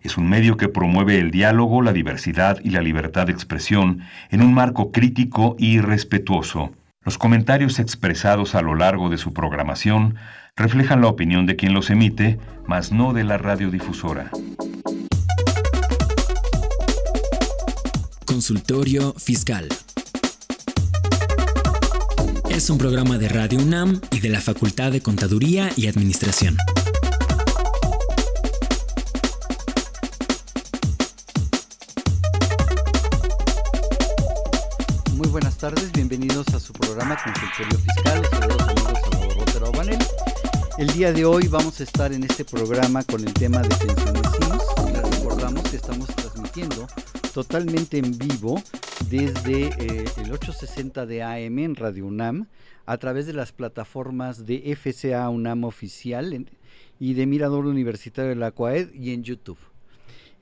Es un medio que promueve el diálogo, la diversidad y la libertad de expresión en un marco crítico y respetuoso. Los comentarios expresados a lo largo de su programación reflejan la opinión de quien los emite, mas no de la radiodifusora. Consultorio Fiscal. Es un programa de Radio UNAM y de la Facultad de Contaduría y Administración. Muy buenas tardes, bienvenidos a su programa Consultorio Fiscal. Saludos amigos, Salvador Rotero Abanel. El día de hoy vamos a estar en este programa con el tema de pensiones IMSS. Les recordamos que estamos transmitiendo totalmente en vivo desde el 860 de AM en Radio UNAM, a través de las plataformas de FCA UNAM Oficial y de Mirador Universitario de la CUAED y en YouTube.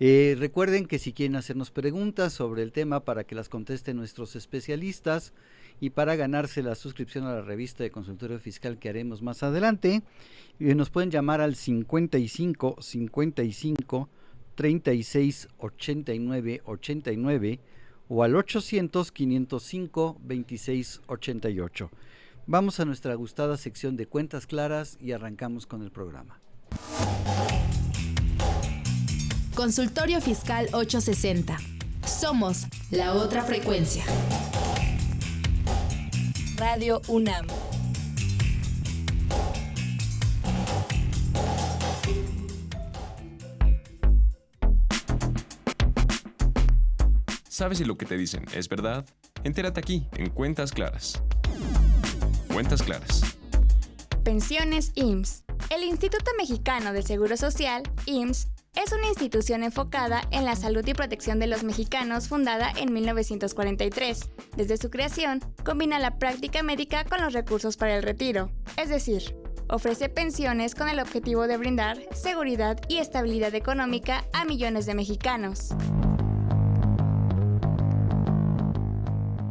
Recuerden que si quieren hacernos preguntas sobre el tema para que las contesten nuestros especialistas y para ganarse la suscripción a la revista de Consultorio Fiscal que haremos más adelante, nos pueden llamar al 55 55 36 89 89 o al 800 505 26 88. Vamos a nuestra gustada sección de cuentas claras y arrancamos con el programa. Consultorio Fiscal 860. Somos la otra frecuencia. Radio UNAM. ¿Sabes si lo que te dicen es verdad? Entérate aquí, en Cuentas Claras. Cuentas Claras. Pensiones IMSS. El Instituto Mexicano de Seguro Social, IMSS, es una institución enfocada en la salud y protección de los mexicanos fundada en 1943. Desde su creación, combina la práctica médica con los recursos para el retiro. Es decir, ofrece pensiones con el objetivo de brindar seguridad y estabilidad económica a millones de mexicanos.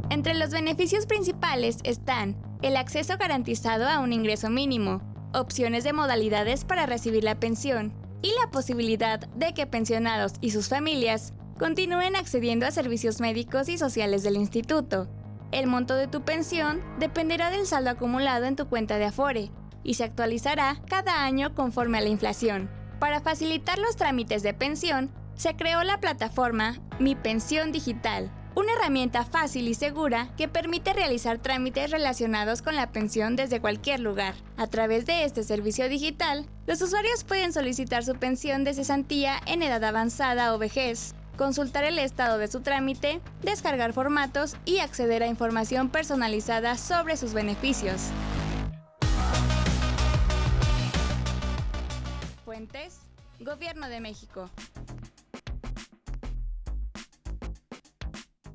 Entre los beneficios principales están el acceso garantizado a un ingreso mínimo, opciones de modalidades para recibir la pensión y la posibilidad de que pensionados y sus familias continúen accediendo a servicios médicos y sociales del instituto. El monto de tu pensión dependerá del saldo acumulado en tu cuenta de Afore y se actualizará cada año conforme a la inflación. Para facilitar los trámites de pensión, se creó la plataforma Mi Pensión Digital, una herramienta fácil y segura que permite realizar trámites relacionados con la pensión desde cualquier lugar. A través de este servicio digital, los usuarios pueden solicitar su pensión de cesantía en edad avanzada o vejez, consultar el estado de su trámite, descargar formatos y acceder a información personalizada sobre sus beneficios. Fuentes: Gobierno de México.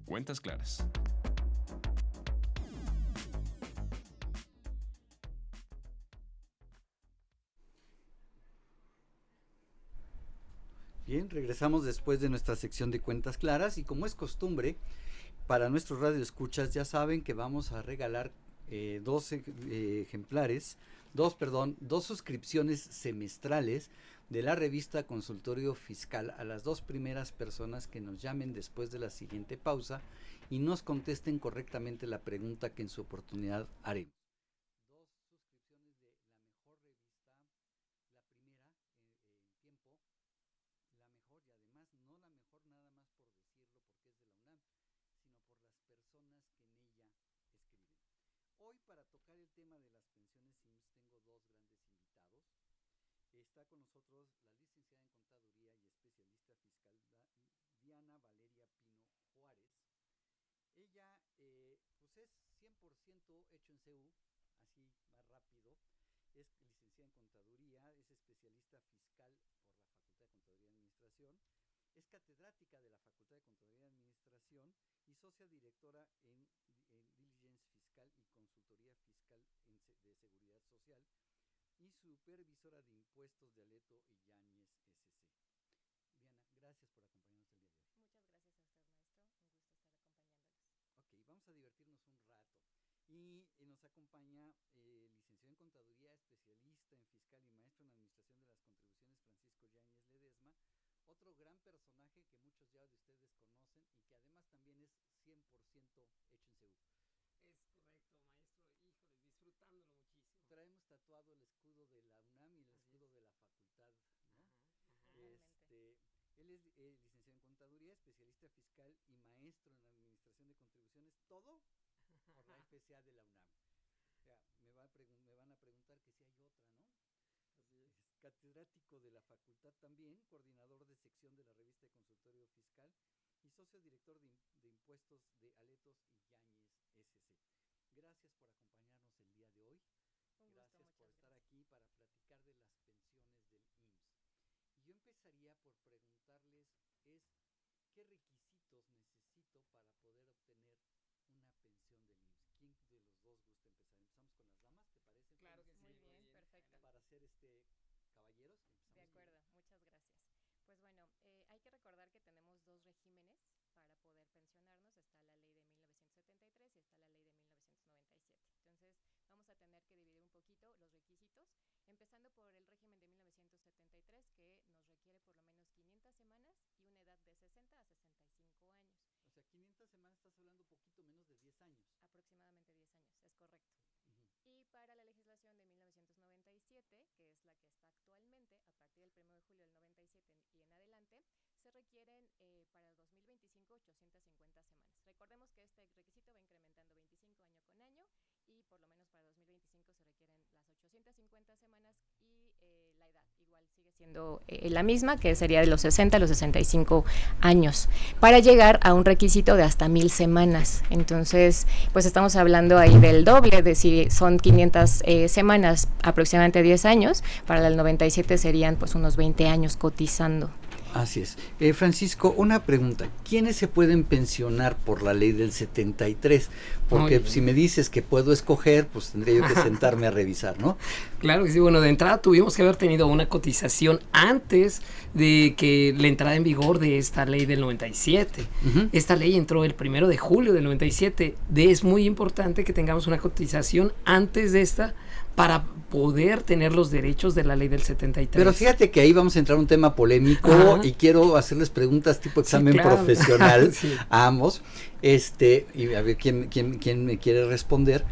Cuentas Claras. Bien, regresamos después de nuestra sección de cuentas claras y como es costumbre, para nuestros radioescuchas ya saben que vamos a regalar dos suscripciones semestrales de la revista Consultorio Fiscal a las dos primeras personas que nos llamen después de la siguiente pausa y nos contesten correctamente la pregunta que en su oportunidad haremos. Dos suscripciones de la mejor revista, la primera en tiempo, la mejor y además no la mejor nada más por decirlo porque es de la UNAM, sino por las personas que en ella escriben. Hoy para tocar el tema de las pensiones IMSS tengo dos grandes invitados. Está con nosotros la licenciada en Contaduría y especialista fiscal Diana Valeria Pino Juárez. Ella pues es 100% hecho en CU, así más rápido. Es licenciada en Contaduría, es especialista fiscal por la Facultad de Contaduría y Administración. Es catedrática de la Facultad de Contaduría y Administración y socia directora en Diligence Fiscal y Consultoría Fiscal de Seguridad Social y supervisora de impuestos de Aleto y Yáñez SC. Diana, gracias por acompañarnos el día de hoy. Muchas gracias a usted, maestro. Un gusto estar acompañándolos. Ok, vamos a divertirnos un rato. Y nos acompaña licenciado en Contaduría, especialista en Fiscal y maestro en Administración de las Contribuciones Francisco Yáñez Ledesma, otro gran personaje que muchos ya de ustedes conocen y que además también es 100% hecho en Ceú. Es correcto, maestro. Híjole, disfrutándolo muchísimo. Traemos tatuado el escudo de la UNAM y el escudo de la facultad, ¿no? Él es licenciado en Contaduría, especialista fiscal y maestro en Administración de Contribuciones, todo por la FCA de la UNAM. O sea, me van a preguntar que si hay otra, ¿no? Así es. Catedrático de la facultad también, coordinador de sección de la revista de Consultorio Fiscal y socio director de impuestos de Aletos y Yáñez SC. Gracias por acompañarnos el día de hoy. Gracias por estar aquí para platicar de las pensiones del IMSS. Y yo empezaría por preguntarles ¿qué requisitos necesito para poder obtener una pensión del IMSS? ¿Quién de los dos gusta empezar? Empezamos con las damas, ¿te parece? Claro que sí. Muy bien, perfecto. Para hacer caballeros. De acuerdo, muchas gracias. Pues bueno, hay que recordar que tenemos dos regímenes para poder pensionarnos. Está la ley de 1973 y está la ley de 1997. Entonces, vamos a tener que dividir un poquito los requisitos, empezando por el régimen de 1973, que nos requiere por lo menos 500 semanas y una edad de 60 a 65 años. O sea, 500 semanas, estás hablando un poquito menos de 10 años. Aproximadamente 10 años, es correcto. Y para la legislación de 1997, que es la que está actualmente, a partir del 1 de julio del 97 y en adelante, se requieren para el 2025 850 semanas. Recordemos que este requisito va incrementando 25 año con año y por lo menos para 2025 se requieren las 850 semanas y la edad igual sigue siendo la misma, que sería de los 60 a los 65 años, para llegar a un requisito de hasta 1000 semanas. Entonces, pues estamos hablando ahí del doble, de si son 500 semanas, aproximadamente 10 años, para el 97 serían pues unos 20 años cotizando. Así es. Francisco, una pregunta. ¿Quiénes se pueden pensionar por la ley del 73? Porque si me dices que puedo escoger, pues tendría yo que sentarme a revisar, ¿no? Claro que sí. Bueno, de entrada tuvimos que haber tenido una cotización antes de que la entrada en vigor de esta ley del 97. Esta ley entró el 1 de julio del 97. Es muy importante que tengamos una cotización antes de esta para poder tener los derechos de la ley del 73. Pero fíjate que ahí vamos a entrar a un tema polémico y quiero hacerles preguntas tipo examen profesional a ambos, y a ver quién me quiere responder,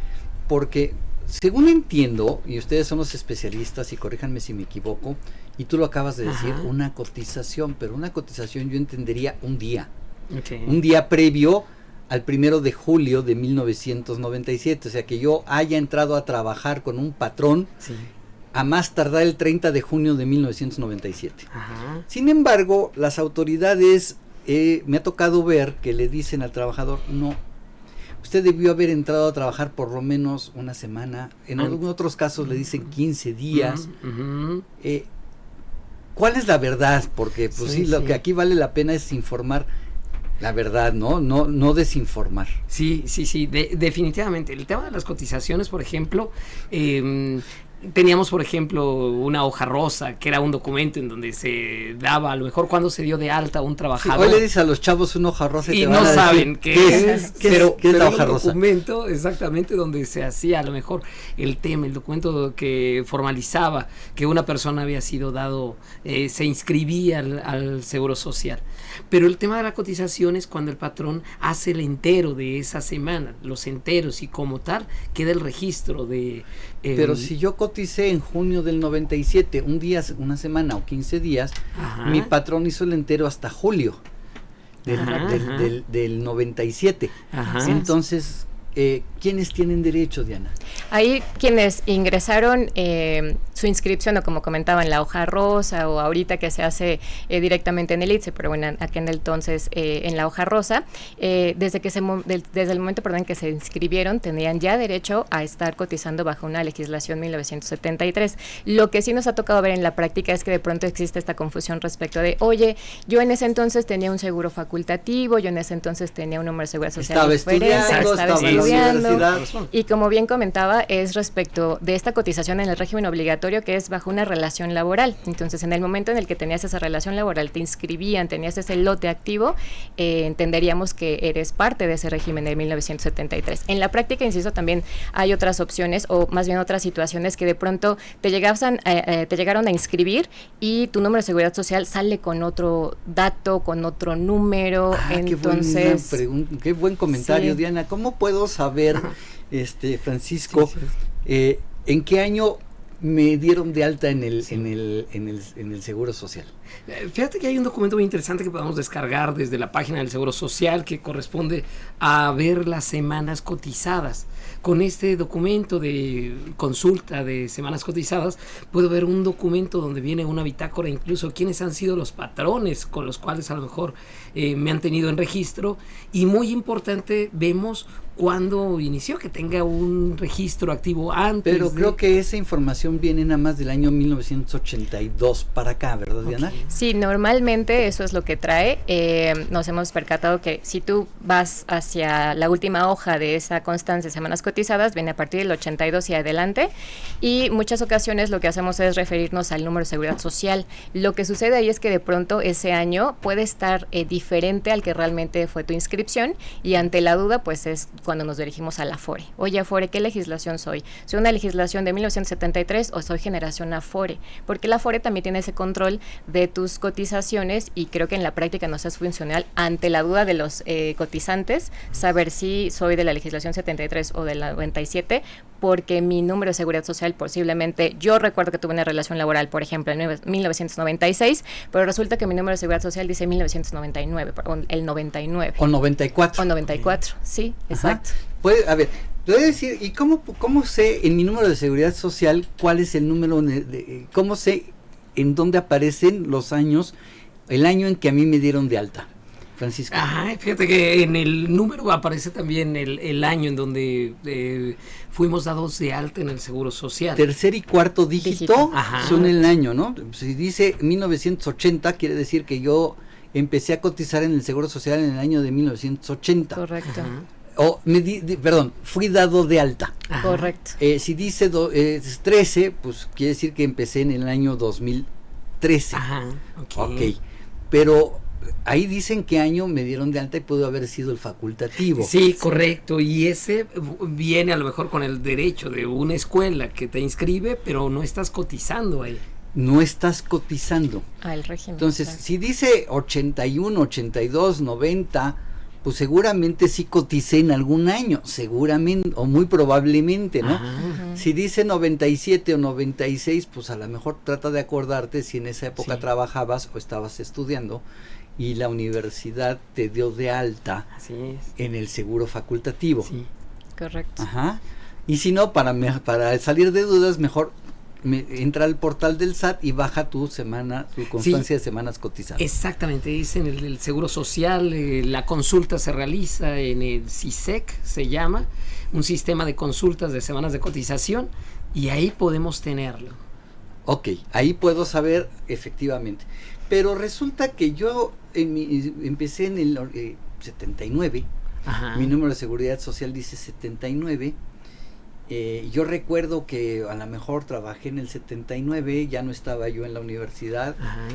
porque según entiendo, y ustedes son los especialistas y corríjanme si me equivoco, y tú lo acabas de decir, una cotización, pero una cotización yo entendería un día, un día previo al 1 de julio de 1997, o sea que yo haya entrado a trabajar con un patrón a más tardar el 30 de junio de 1997. Sin embargo, las autoridades, me ha tocado ver que le dicen al trabajador, no, usted debió haber entrado a trabajar por lo menos una semana, en otros casos le dicen 15 días. ¿Cuál es la verdad? Porque pues lo que aquí vale la pena es informar la verdad, no desinformar. Sí, definitivamente. El tema de las cotizaciones, por ejemplo, teníamos, por ejemplo, una hoja rosa, que era un documento en donde se daba, a lo mejor, cuando se dio de alta un trabajador. Hoy le dices a los chavos una hoja rosa y no saben qué es, pero ¿qué es la hoja rosa? Un documento, exactamente, donde se hacía, a lo mejor, el tema, el documento que formalizaba que una persona había sido dado, se inscribía al Seguro Social. Pero el tema de la cotización es cuando el patrón hace el entero de esa semana, los enteros, y como tal, queda el registro de... Pero si yo coticé en junio del 97, un día, una semana o 15 días, mi patrón hizo el entero hasta julio del 97. Entonces, ¿quiénes tienen derecho, Diana? Ahí quienes ingresaron su inscripción, o como comentaba, en la hoja rosa, o ahorita que se hace directamente en el ITSE, pero bueno, aquí en el entonces en la hoja rosa, desde el momento que se inscribieron, tenían ya derecho a estar cotizando bajo una legislación 1973. Lo que sí nos ha tocado ver en la práctica es que de pronto existe esta confusión respecto de, oye, yo en ese entonces tenía un seguro facultativo, yo en ese entonces tenía un número de seguridad social estaba estudiando, y como bien comentaba, es respecto de esta cotización en el régimen obligatorio, consultorio que es bajo una relación laboral. Entonces, en el momento en el que tenías esa relación laboral, te inscribían, tenías ese lote activo, entenderíamos que eres parte de ese régimen de 1973. En la práctica, insisto, también hay otras opciones, o más bien otras situaciones que de pronto te llegaron a inscribir y tu número de seguridad social sale con otro dato, con otro número. Entonces, qué buen comentario, sí. Diana. ¿Cómo puedo saber, Francisco, en qué año me dieron de alta en el Seguro Social? Fíjate que hay un documento muy interesante que podemos descargar desde la página del Seguro Social que corresponde a ver las semanas cotizadas. Con este documento de consulta de semanas cotizadas puedo ver un documento donde viene una bitácora, incluso quiénes han sido los patrones con los cuales a lo mejor me han tenido en registro, y muy importante, vemos cuándo inició, que tenga un registro activo antes. Pero creo que esa información viene nada más del año 1982 para acá, ¿verdad, Diana? Okay. Sí, normalmente eso es lo que trae. Nos hemos percatado que si tú vas hacia la última hoja de esa constancia de semanas cotizadas, viene a partir del 82 y adelante, y muchas ocasiones lo que hacemos es referirnos al número de seguridad social. Lo que sucede ahí es que de pronto ese año puede estar diferente al que realmente fue tu inscripción, y ante la duda pues es cuando nos dirigimos a la Afore. Oye, Afore, ¿qué legislación soy? ¿Soy una legislación de 1973 o soy generación Afore? Porque la Afore también tiene ese control de tus cotizaciones, y creo que en la práctica nos es funcional ante la duda de los cotizantes saber si soy de la legislación 73 o de la 97, porque mi número de seguridad social posiblemente, yo recuerdo que tuve una relación laboral, por ejemplo, en 1996, pero resulta que mi número de seguridad social dice 1999, el 99. O 94. O 94, sí, exacto. Puede decir, ¿y cómo sé en mi número de seguridad social cuál es el número, cómo sé en dónde aparecen los años, el año en que a mí me dieron de alta? Francisco. Ajá, fíjate que en el número aparece también el año en donde fuimos dados de alta en el Seguro Social. Tercer y cuarto dígito son el año, ¿no? Si dice 1980, quiere decir que yo empecé a cotizar en el Seguro Social en el año de 1980. Correcto. O fui dado de alta. Ajá. Correcto. Si dice 13, pues quiere decir que empecé en el año 2013. Ajá, ok. Pero ahí dicen qué año me dieron de alta y pudo haber sido el facultativo. Sí, correcto, y ese viene a lo mejor con el derecho de una escuela que te inscribe, pero no estás cotizando ahí. No estás cotizando. El régimen. Entonces, claro. Si dice 81, 82, 90, pues seguramente sí coticé en algún año, seguramente, o muy probablemente, ¿no? Ajá. Si dice 97 o 96, pues a lo mejor trata de acordarte si en esa época trabajabas o estabas estudiando y la universidad te dio de alta en el seguro facultativo. Sí. Correcto. Ajá. Y si no, para salir de dudas, mejor entra al portal del SAT y baja tu constancia de semanas cotizadas. Exactamente, es en el Seguro Social, la consulta se realiza en el CISEC, se llama, un sistema de consultas de semanas de cotización, y ahí podemos tenerlo. Ok, ahí puedo saber efectivamente. Pero resulta que yo empecé en el 79, Ajá. Mi número de seguridad social dice 79. Yo recuerdo que a lo mejor trabajé en el 79, ya no estaba yo en la universidad. Ajá.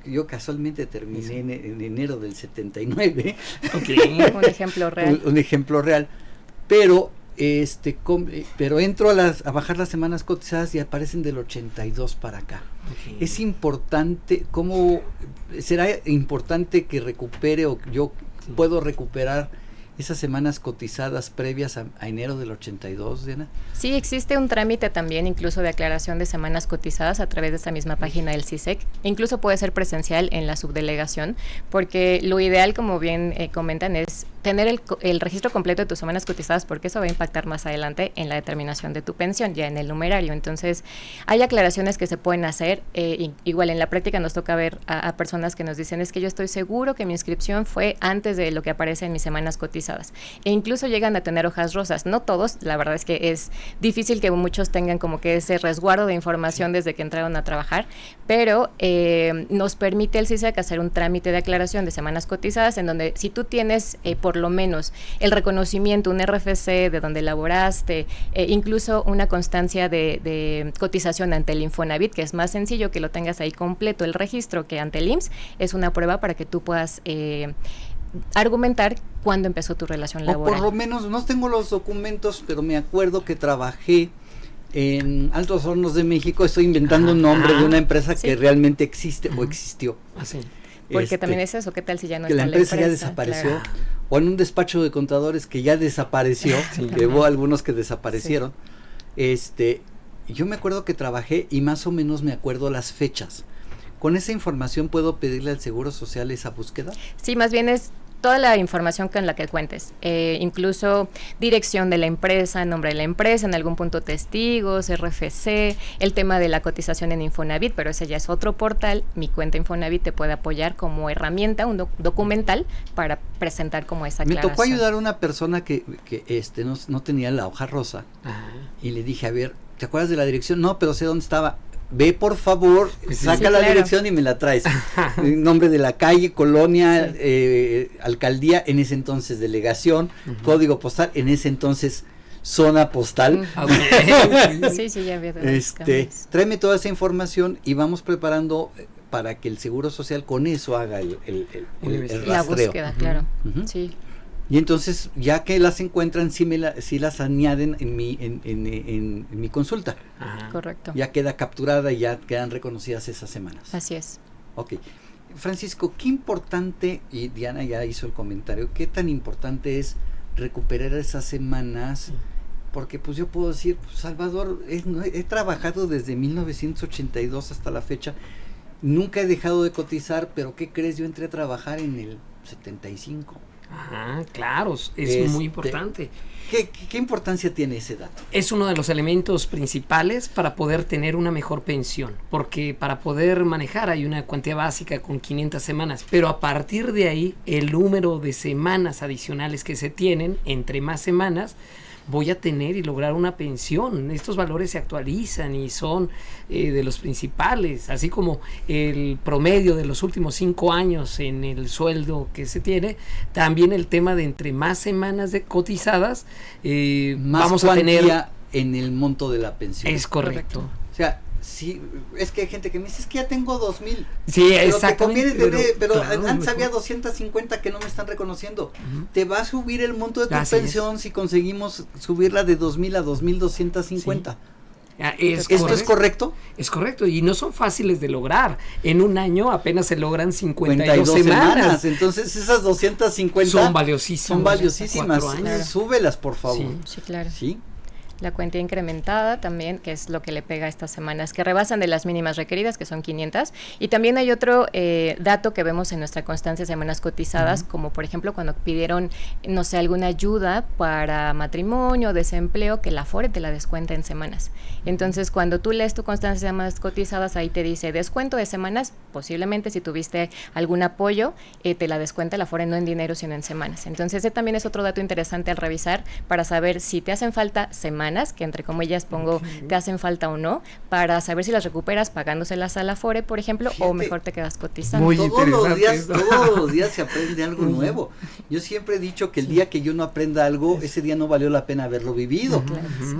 Yo casualmente terminé en enero del 79. Okay. Un ejemplo real. Un ejemplo real. Pero entro a bajar las semanas cotizadas y aparecen del 82 para acá. Okay. Es importante, será importante que recupere, o yo puedo recuperar esas semanas cotizadas previas a enero del 82, Diana? Sí, existe un trámite también incluso de aclaración de semanas cotizadas a través de esa misma página del CISEC. Incluso puede ser presencial en la subdelegación, porque lo ideal, como bien comentan, es tener el registro completo de tus semanas cotizadas, porque eso va a impactar más adelante en la determinación de tu pensión, ya en el numerario. Entonces, hay aclaraciones que se pueden hacer. Igual en la práctica nos toca ver a personas que nos dicen, es que yo estoy seguro que mi inscripción fue antes de lo que aparece en mis semanas cotizadas. E incluso llegan a tener hojas rosas. No todos, la verdad es que es difícil que muchos tengan como que ese resguardo de información desde que entraron a trabajar, pero nos permite el CISEC hacer un trámite de aclaración de semanas cotizadas, en donde si tú tienes por lo menos el reconocimiento, un RFC de donde laboraste, incluso una constancia de cotización ante el Infonavit, que es más sencillo que lo tengas ahí completo, el registro, que ante el IMSS, es una prueba para que tú puedas argumentar cuándo empezó tu relación laboral. O por lo menos, no tengo los documentos, pero me acuerdo que trabajé en Altos Hornos de México. Estoy inventando un nombre de una empresa que realmente existe o existió. Así. Porque también es eso, ¿qué tal si ya no que está la empresa ya desapareció? Claro. O en un despacho de contadores que ya desapareció, que hubo algunos que desaparecieron. Yo me acuerdo que trabajé y más o menos me acuerdo las fechas. ¿Con esa información puedo pedirle al Seguro Social esa búsqueda? Sí, más bien es toda la información con la que cuentes, incluso dirección de la empresa, nombre de la empresa, en algún punto testigos, RFC, el tema de la cotización en Infonavit, pero ese ya es otro portal. Mi cuenta Infonavit te puede apoyar como herramienta, un documental para presentar como esa aclaración. Me tocó ayudar a una persona que no tenía la hoja rosa. Y le dije, a ver, ¿te acuerdas de la dirección? No, pero sé dónde estaba. Ve por favor, saca la dirección y me la traes. Nombre de la calle, colonia, alcaldía, en ese entonces delegación, código postal, en ese entonces zona postal. Sí, ya había tráeme toda esa información y vamos preparando para que el Seguro Social con eso haga el rastreo. La búsqueda, claro. Sí. Y entonces, ya que las encuentran, sí las añaden en mi consulta. Correcto. Ya queda capturada y ya quedan reconocidas esas semanas. Así es. Ok. Francisco, qué importante, y Diana ya hizo el comentario, qué tan importante es recuperar esas semanas, porque pues yo puedo decir, pues, Salvador, he trabajado desde 1982 hasta la fecha, nunca he dejado de cotizar, pero ¿qué crees? Yo entré a trabajar en el 75. Claro, es muy importante. ¿Qué importancia tiene ese dato? Es uno de los elementos principales para poder tener una mejor pensión, porque para poder manejar hay una cuantía básica con 500 semanas, pero a partir de ahí el número de semanas adicionales que se tienen, entre más semanas, voy a tener y lograr una pensión. Estos valores se actualizan y son de los principales, así como el promedio de los últimos 5 años en el sueldo que se tiene. También el tema de entre más semanas de cotizadas, más vamos a tener en el monto de la pensión. Es correcto. O sea, sí, es que hay gente que me dice, es que ya tengo 2,000. Sí, exactamente. Pero claro, antes había 250 que no me están reconociendo. Te va a subir el monto de tu pensión si conseguimos subirla de 2,000 a 2,250. Sí. ¿Esto es correcto? Es correcto, y no son fáciles de lograr. En un año apenas se logran 52 semanas. Entonces esas 250 son valiosísimas. Súbelas, por favor. Sí, claro. ¿Sí? La cuenta incrementada también, que es lo que le pega a estas semanas, que rebasan de las mínimas requeridas, que son 500. Y también hay otro dato que vemos en nuestra constancia de semanas cotizadas, como por ejemplo cuando pidieron, no sé, alguna ayuda para matrimonio, desempleo, que la Afore te la descuenta en semanas. Entonces, cuando tú lees tu constancia de semanas cotizadas, ahí te dice descuento de semanas, posiblemente si tuviste algún apoyo, te la descuenta la Afore no en dinero, sino en semanas. Entonces, ese también es otro dato interesante al revisar para saber si te hacen falta semanas, que entre comillas pongo te hacen falta o no, para saber si las recuperas pagándoselas a la Afore, por ejemplo, o mejor te quedas cotizando. Todos los días se aprende algo nuevo. Yo siempre he dicho que el día que yo no aprenda algo, ese día no valió la pena haberlo vivido.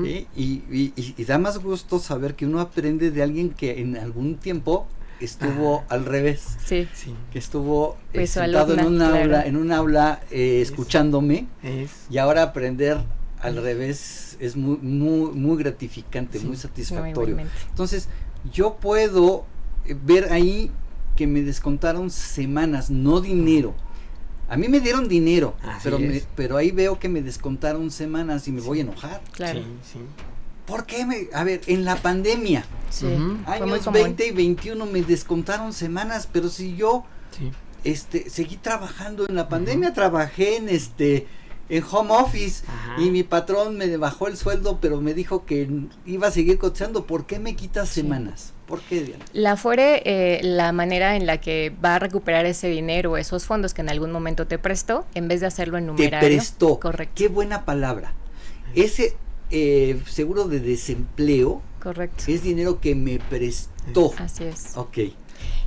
¿Sí? Y da más gusto saber que uno aprende de alguien que en algún tiempo estuvo al revés, que estuvo sentado en un aula escuchándome, y ahora aprender al revés es muy gratificante, muy satisfactorio. Entonces, yo puedo ver ahí que me descontaron semanas, no dinero. A mí me dieron dinero, pero ahí veo que me descontaron semanas y me voy a enojar. Claro. ¿Por qué? A ver, en la pandemia, años 20 y 21 me descontaron semanas, pero si yo seguí trabajando en la pandemia, trabajé en home office, y mi patrón me bajó el sueldo, pero me dijo que iba a seguir cotizando. ¿Por qué me quitas semanas? ¿Por qué, Diana? La Afore, la manera en la que va a recuperar ese dinero, esos fondos que en algún momento te prestó, en vez de hacerlo en numerario. Te prestó. Correcto. Qué buena palabra. Ese seguro de desempleo. Correcto. Es dinero que me prestó. Así es. Ok.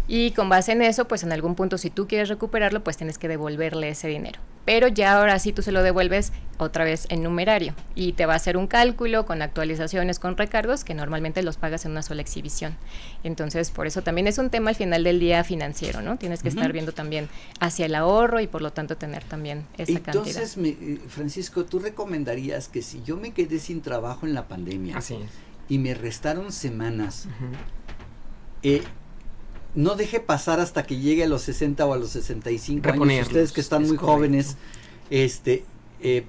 Y con base en eso, pues en algún punto, si tú quieres recuperarlo, pues tienes que devolverle ese dinero. Pero ya ahora sí tú se lo devuelves otra vez en numerario y te va a hacer un cálculo con actualizaciones, con recargos, que normalmente los pagas en una sola exhibición. Entonces, por eso también es un tema al final del día financiero, ¿no? Tienes que estar viendo también hacia el ahorro y por lo tanto tener también esa cantidad. Entonces, Francisco, ¿tú recomendarías que si yo me quedé sin trabajo en la pandemia y me restaron semanas, no deje pasar hasta que llegue a los 60 o a los 65 años, ustedes que están muy jóvenes,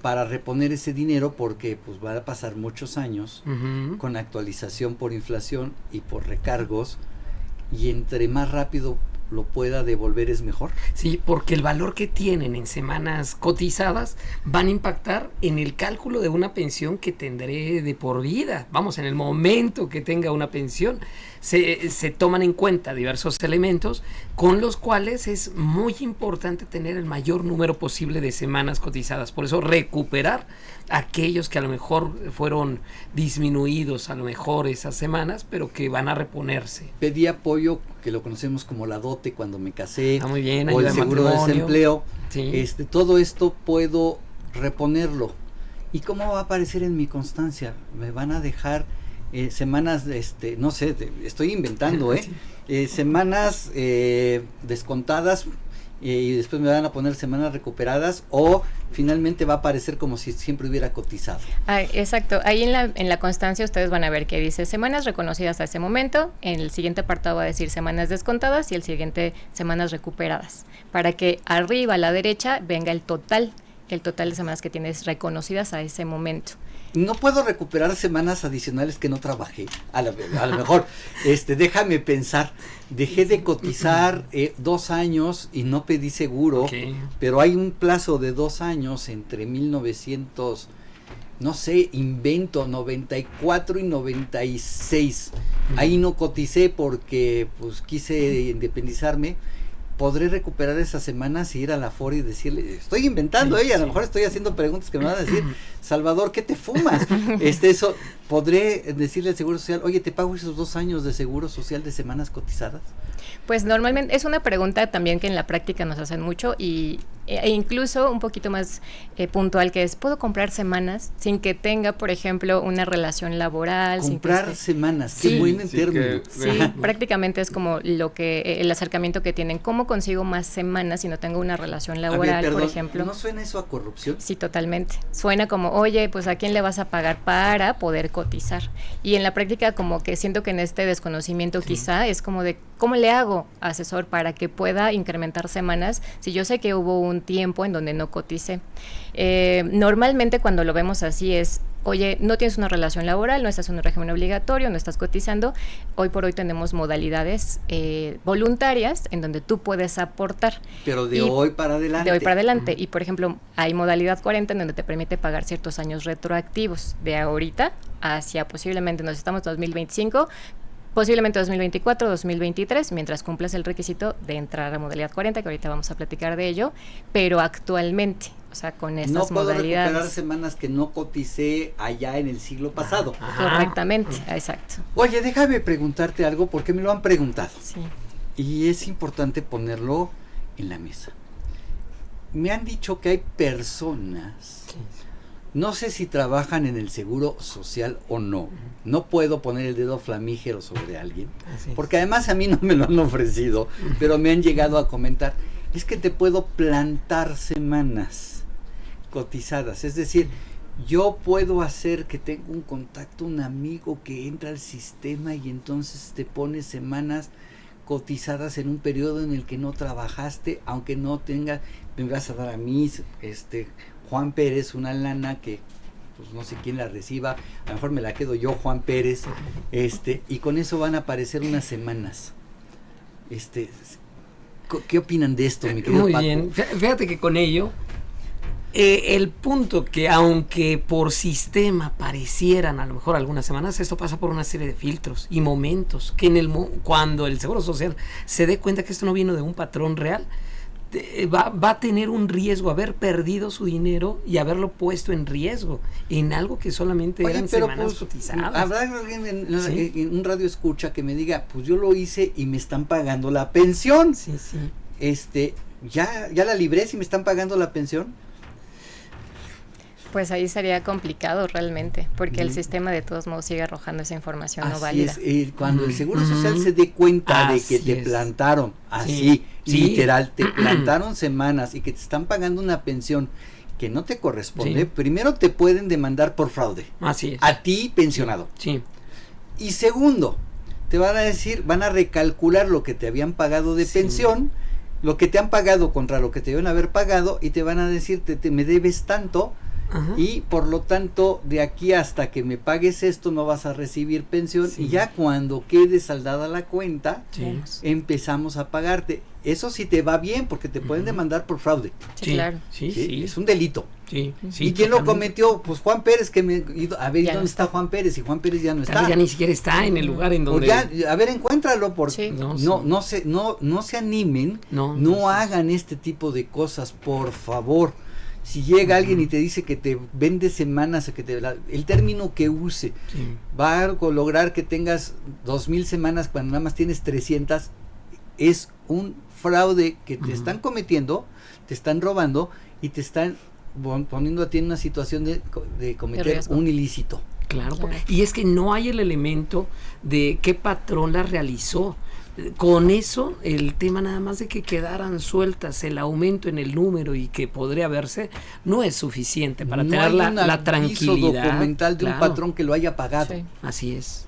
para reponer ese dinero, porque pues van a pasar muchos años con actualización por inflación y por recargos, y entre más rápido lo pueda devolver es mejor? Sí, porque el valor que tienen en semanas cotizadas van a impactar en el cálculo de una pensión que tendré de por vida. Vamos, en el momento que tenga una pensión, se toman en cuenta diversos elementos con los cuales es muy importante tener el mayor número posible de semanas cotizadas. Por eso recuperar aquellos que a lo mejor fueron disminuidos, a lo mejor esas semanas, pero que van a reponerse. Pedí apoyo, que lo conocemos como la dote cuando me casé, muy bien, o el seguro de desempleo. Sí. Todo esto puedo reponerlo. ¿Y cómo va a aparecer en mi constancia? Me van a dejar semanas, no sé, estoy inventando, semanas descontadas, y después me van a poner semanas recuperadas, o finalmente va a aparecer como si siempre hubiera cotizado. Exacto, ahí en la constancia ustedes van a ver que dice semanas reconocidas a ese momento, en el siguiente apartado va a decir semanas descontadas y el siguiente semanas recuperadas, para que arriba a la derecha venga el total de semanas que tienes reconocidas a ese momento. No puedo recuperar semanas adicionales que no trabajé. A lo mejor, déjame pensar, dejé de cotizar 2 años y no pedí seguro, pero hay un plazo de 2 años entre 1900, no sé, invento, 94 y 96. Ahí no coticé porque pues quise independizarme. Podré recuperar esas semanas y ir a la FOR y decirle, estoy inventando, a lo mejor estoy haciendo preguntas que me van a decir, Salvador, ¿qué te fumas? Eso, podré decirle al Seguro Social, oye, ¿te pago esos 2 años de Seguro Social de semanas cotizadas? Pues normalmente es una pregunta también que en la práctica nos hacen mucho e incluso un poquito más puntual, que es, ¿puedo comprar semanas sin que tenga, por ejemplo, una relación laboral? Comprar semanas, qué buen término. Sí, prácticamente es como el acercamiento que tienen. ¿Cómo consigo más semanas si no tengo una relación laboral, por ejemplo? ¿No suena eso a corrupción? Sí, totalmente. Suena como, oye, pues ¿a quién le vas a pagar para poder cotizar? Y en la práctica como que siento que en este desconocimiento quizá es como de, ¿cómo le hago, asesor, para que pueda incrementar semanas si yo sé que hubo un tiempo en donde no coticé? Normalmente cuando lo vemos así es, oye, no tienes una relación laboral, no estás en un régimen obligatorio, no estás cotizando. Hoy por hoy tenemos modalidades voluntarias en donde tú puedes aportar. Pero de hoy para adelante. De hoy para adelante. Y por ejemplo, hay modalidad 40 en donde te permite pagar ciertos años retroactivos de ahorita hacia posiblemente, nos estamos en 2025, posiblemente 2024, 2023, mientras cumplas el requisito de entrar a modalidad 40, que ahorita vamos a platicar de ello, pero actualmente, o sea, con estas modalidades. No puedo recuperar semanas que no coticé allá en el siglo pasado. Correctamente, exacto. Oye, déjame preguntarte algo porque me lo han preguntado. Sí. Y es importante ponerlo en la mesa. Me han dicho que hay personas, no sé si trabajan en el Seguro Social o no. No puedo poner el dedo flamígero sobre alguien, porque además a mí no me lo han ofrecido, pero me han llegado a comentar, es que te puedo plantar semanas cotizadas, es decir, yo puedo hacer que tenga un contacto, un amigo que entra al sistema y entonces te pone semanas cotizadas en un periodo en el que no trabajaste, aunque no tengas, me vas a dar a mí, Juan Pérez, una lana que pues no sé quién la reciba, a lo mejor me la quedo yo, Juan Pérez, y con eso van a aparecer unas semanas. ¿Qué opinan de esto, mi querido Muy Paco? bien, fíjate que con ello, el punto que aunque por sistema parecieran a lo mejor algunas semanas, esto pasa por una serie de filtros y momentos que cuando el Seguro Social se dé cuenta que esto no vino de un patrón real, va a tener un riesgo, haber perdido su dinero y haberlo puesto en riesgo en algo que solamente eran semanas cotizadas. Habrá alguien en un radio escucha que me diga, pues yo lo hice y me están pagando la pensión. Sí. ¿Ya la libré si me están pagando la pensión? Pues ahí sería complicado realmente, porque el sistema de todos modos sigue arrojando esa información no válida. Cuando el Seguro Social se dé cuenta de que te plantaron, literal, te plantaron semanas y que te están pagando una pensión que no te corresponde, primero te pueden demandar por fraude. Así es. A ti, pensionado. Sí. Y segundo, te van a decir, van a recalcular lo que te habían pagado de pensión, lo que te han pagado contra lo que te deben haber pagado, y te van a decir, me debes tanto. Ajá. Y por lo tanto, de aquí hasta que me pagues esto no vas a recibir pensión, y ya cuando quede saldada la cuenta, empezamos a pagarte. Eso sí te va bien, porque te pueden demandar por fraude. Sí, claro. Sí. Es un delito. Sí, ¿Y quién lo cometió? Pues Juan Pérez, a ver, ¿dónde está Juan Pérez? Y Juan Pérez ya no está. Ya ni siquiera está en el lugar en donde... a ver, encuéntralo, porque no se animen, no hagan este tipo de cosas, por favor. Si llega alguien y te dice que te vende semanas, el término que use, va a lograr que tengas 2,000 semanas cuando nada más tienes 300, es un fraude que te están cometiendo, te están robando y te están poniendo a ti en una situación de cometer un ilícito. Claro. Y es que no hay el elemento de qué patrón la realizó. Con eso, el tema nada más de que quedaran sueltas el aumento en el número y que podría verse, no es suficiente para tener la tranquilidad documental de un patrón que lo haya pagado. Así es.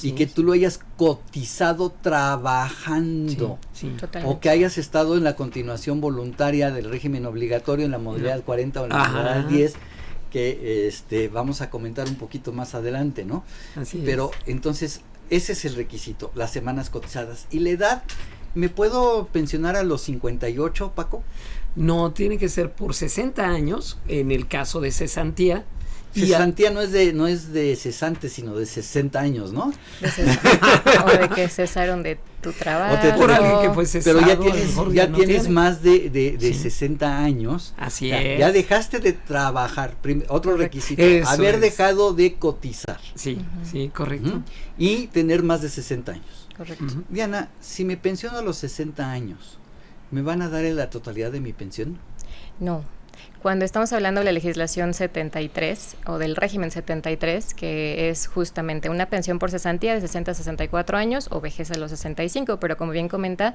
Y que tú lo hayas cotizado trabajando, o que hayas estado en la continuación voluntaria del régimen obligatorio en la modalidad 40 o en la modalidad 10, que vamos a comentar un poquito más adelante, ¿no? Pero entonces ese es el requisito, las semanas cotizadas. ¿Y la edad? ¿Me puedo pensionar a los 58, Paco? No, tiene que ser por 60 años en el caso de cesantía. Cesantía no es de cesante, sino de 60 años, ¿no? O de que cesaron de tu trabajo. Por alguien que fue cesado. Pero ya tienes más de 60 años. Así es. Ya dejaste de trabajar. Otro requisito, haber dejado de cotizar. Sí, correcto. Y tener más de 60 años. Correcto. Diana, si me pensiono a los 60 años, ¿me van a dar la totalidad de mi pensión? No. Cuando estamos hablando de la legislación 73 o del régimen 73, que es justamente una pensión por cesantía de 60 a 64 años o vejez a los 65, pero como bien comenta,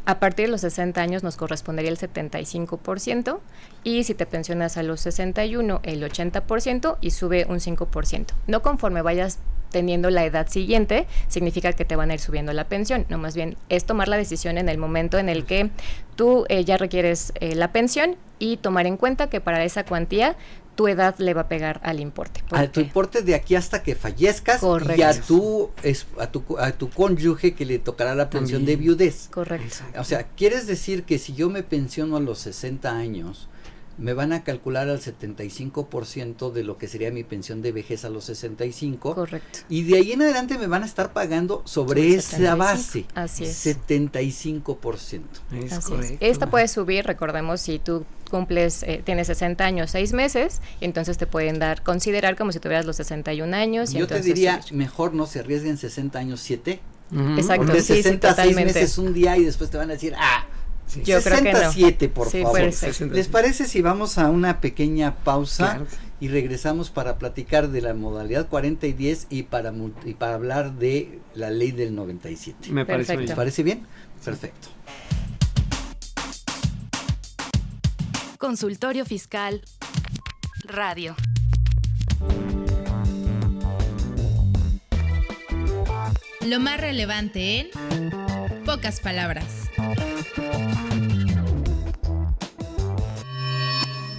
a partir de los 60 años nos correspondería el 75%, y si te pensionas a los 61 el 80% y sube un 5%. No conforme vayas teniendo la edad siguiente, significa que te van a ir subiendo la pensión, no, más bien es tomar la decisión en el momento en el que tú ya requieres la pensión, y tomar en cuenta que para esa cuantía tu edad le va a pegar al importe. A tu importe de aquí hasta que fallezcas. Correcto. Y a tu cónyuge que le tocará la pensión de viudez. Correcto. O sea, ¿quieres decir que si yo me pensiono a los 60 años, me van a calcular al 75% de lo que sería mi pensión de vejez a los 65? Correcto. Y de ahí en adelante me van a estar pagando sobre esa base. Así es. 75%. Es así correcto. Es. Esta puede subir, recordemos, si tú tienes 60 años, 6 meses, y entonces te pueden considerar como si tuvieras los 61 años. Yo te diría, mejor no se arriesguen 60 años, 7. Exacto, porque 60, 6 totalmente. meses, un día, y después te van a decir, yo 67, creo que no. por favor. ¿Les parece si vamos a una pequeña pausa y regresamos para platicar de la modalidad 40 y 10 y para hablar de la ley del 97? Me parece bien. ¿Les parece bien? Perfecto. Consultorio Fiscal Radio. Lo más relevante en pocas palabras.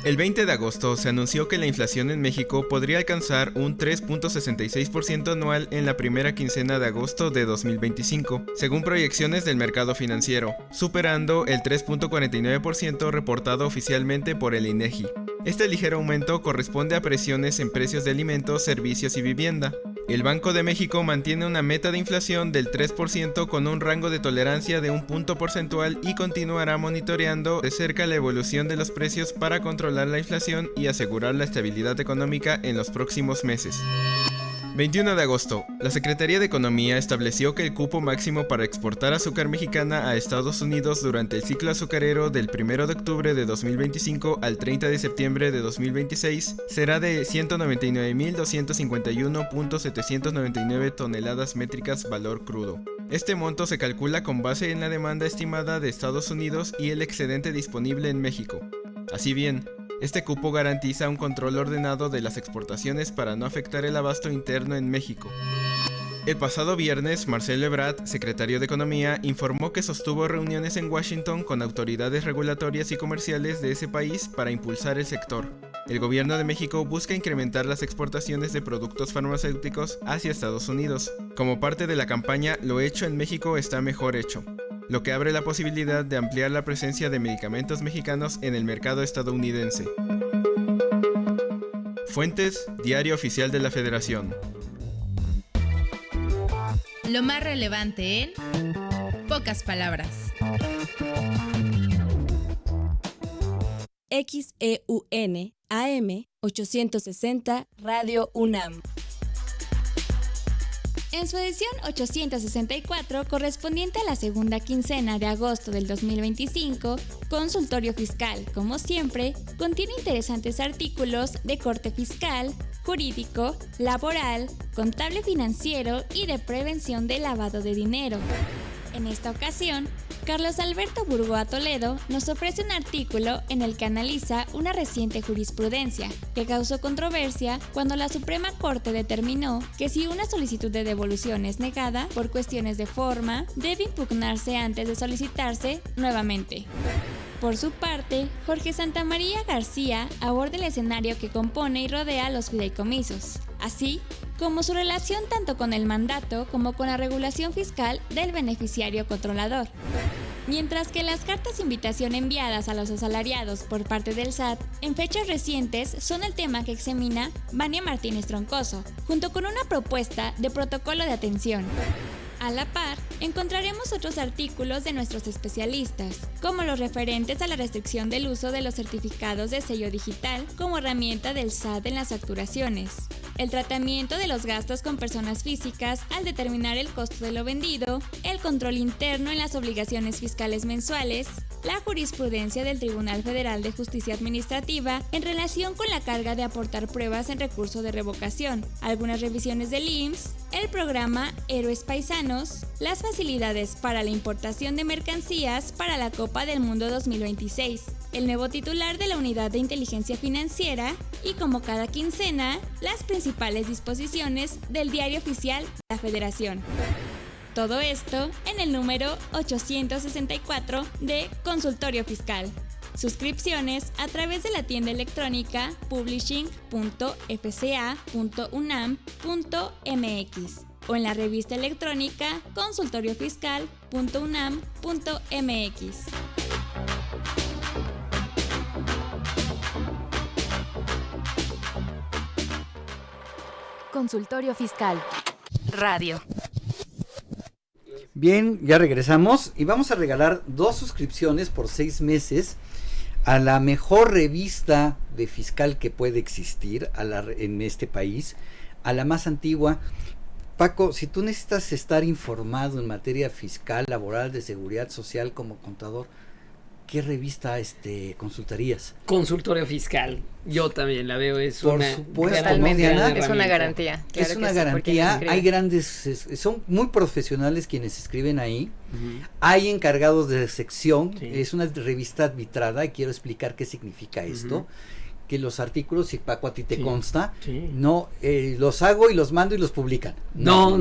El 20 de agosto se anunció que la inflación en México podría alcanzar un 3.66% anual en la primera quincena de agosto de 2025, según proyecciones del mercado financiero, superando el 3.49% reportado oficialmente por el INEGI. Este ligero aumento corresponde a presiones en precios de alimentos, servicios y vivienda, El Banco de México mantiene una meta de inflación del 3% con un rango de tolerancia de 1 punto porcentual y continuará monitoreando de cerca la evolución de los precios para controlar la inflación y asegurar la estabilidad económica en los próximos meses. 21 de agosto. La Secretaría de Economía estableció que el cupo máximo para exportar azúcar mexicana a Estados Unidos durante el ciclo azucarero del 1 de octubre de 2025 al 30 de septiembre de 2026 será de 199.251.799 toneladas métricas valor crudo. Este monto se calcula con base en la demanda estimada de Estados Unidos y el excedente disponible en México. Así bien, este cupo garantiza un control ordenado de las exportaciones para no afectar el abasto interno en México. El pasado viernes, Marcelo Ebrard, secretario de Economía, informó que sostuvo reuniones en Washington con autoridades regulatorias y comerciales de ese país para impulsar el sector. El gobierno de México busca incrementar las exportaciones de productos farmacéuticos hacia Estados Unidos. Como parte de la campaña Lo hecho en México está mejor hecho, lo que abre la posibilidad de ampliar la presencia de medicamentos mexicanos en el mercado estadounidense. Fuentes: Diario Oficial de la Federación. Lo más relevante en pocas palabras. XEUN AM 860 Radio UNAM. En su edición 864, correspondiente a la segunda quincena de agosto del 2025, Consultorio Fiscal, como siempre, contiene interesantes artículos de corte fiscal, jurídico, laboral, contable financiero y de prevención del lavado de dinero. En esta ocasión, Carlos Alberto Burgoa Toledo nos ofrece un artículo en el que analiza una reciente jurisprudencia que causó controversia cuando la Suprema Corte determinó que si una solicitud de devolución es negada por cuestiones de forma, debe impugnarse antes de solicitarse nuevamente. Por su parte, Jorge Santamaría García aborda el escenario que compone y rodea los fideicomisos, así como su relación tanto con el mandato como con la regulación fiscal del beneficiario controlador. Mientras que las cartas de invitación enviadas a los asalariados por parte del SAT en fechas recientes son el tema que examina Vania Martínez Troncoso, junto con una propuesta de protocolo de atención. A la par, encontraremos otros artículos de nuestros especialistas, como los referentes a la restricción del uso de los certificados de sello digital como herramienta del SAT en las facturaciones, el tratamiento de los gastos con personas físicas al determinar el costo de lo vendido, el control interno en las obligaciones fiscales mensuales, la jurisprudencia del Tribunal Federal de Justicia Administrativa en relación con la carga de aportar pruebas en recurso de revocación, algunas revisiones del IMSS, el programa Héroes Paisanos, las facilidades para la importación de mercancías para la Copa del Mundo 2026, el nuevo titular de la Unidad de Inteligencia Financiera y, como cada quincena, las principales disposiciones del Diario Oficial de la Federación. Todo esto en el número 864 de Consultorio Fiscal. Suscripciones a través de la tienda electrónica publishing.fca.unam.mx o en la revista electrónica consultoriofiscal.unam.mx. Consultorio Fiscal Radio. Bien, ya regresamos y vamos a regalar 2 suscripciones por 6 meses a la mejor revista de fiscal que puede existir en este país, a la más antigua. Paco, si tú necesitas estar informado en materia fiscal, laboral, de seguridad social como contador, ¿qué revista consultarías? Consultorio Fiscal, yo también la veo, es Por una supuesto, gran, ¿no, gran Diana? herramienta. Es una garantía. Claro es una que sí, garantía, hay grandes, son muy profesionales quienes escriben ahí, hay encargados de sección, Sí. Es una revista arbitrada y quiero explicar qué significa esto, que los artículos, si Paco a ti te Sí, consta, sí. no los hago y los mando y los publican. No,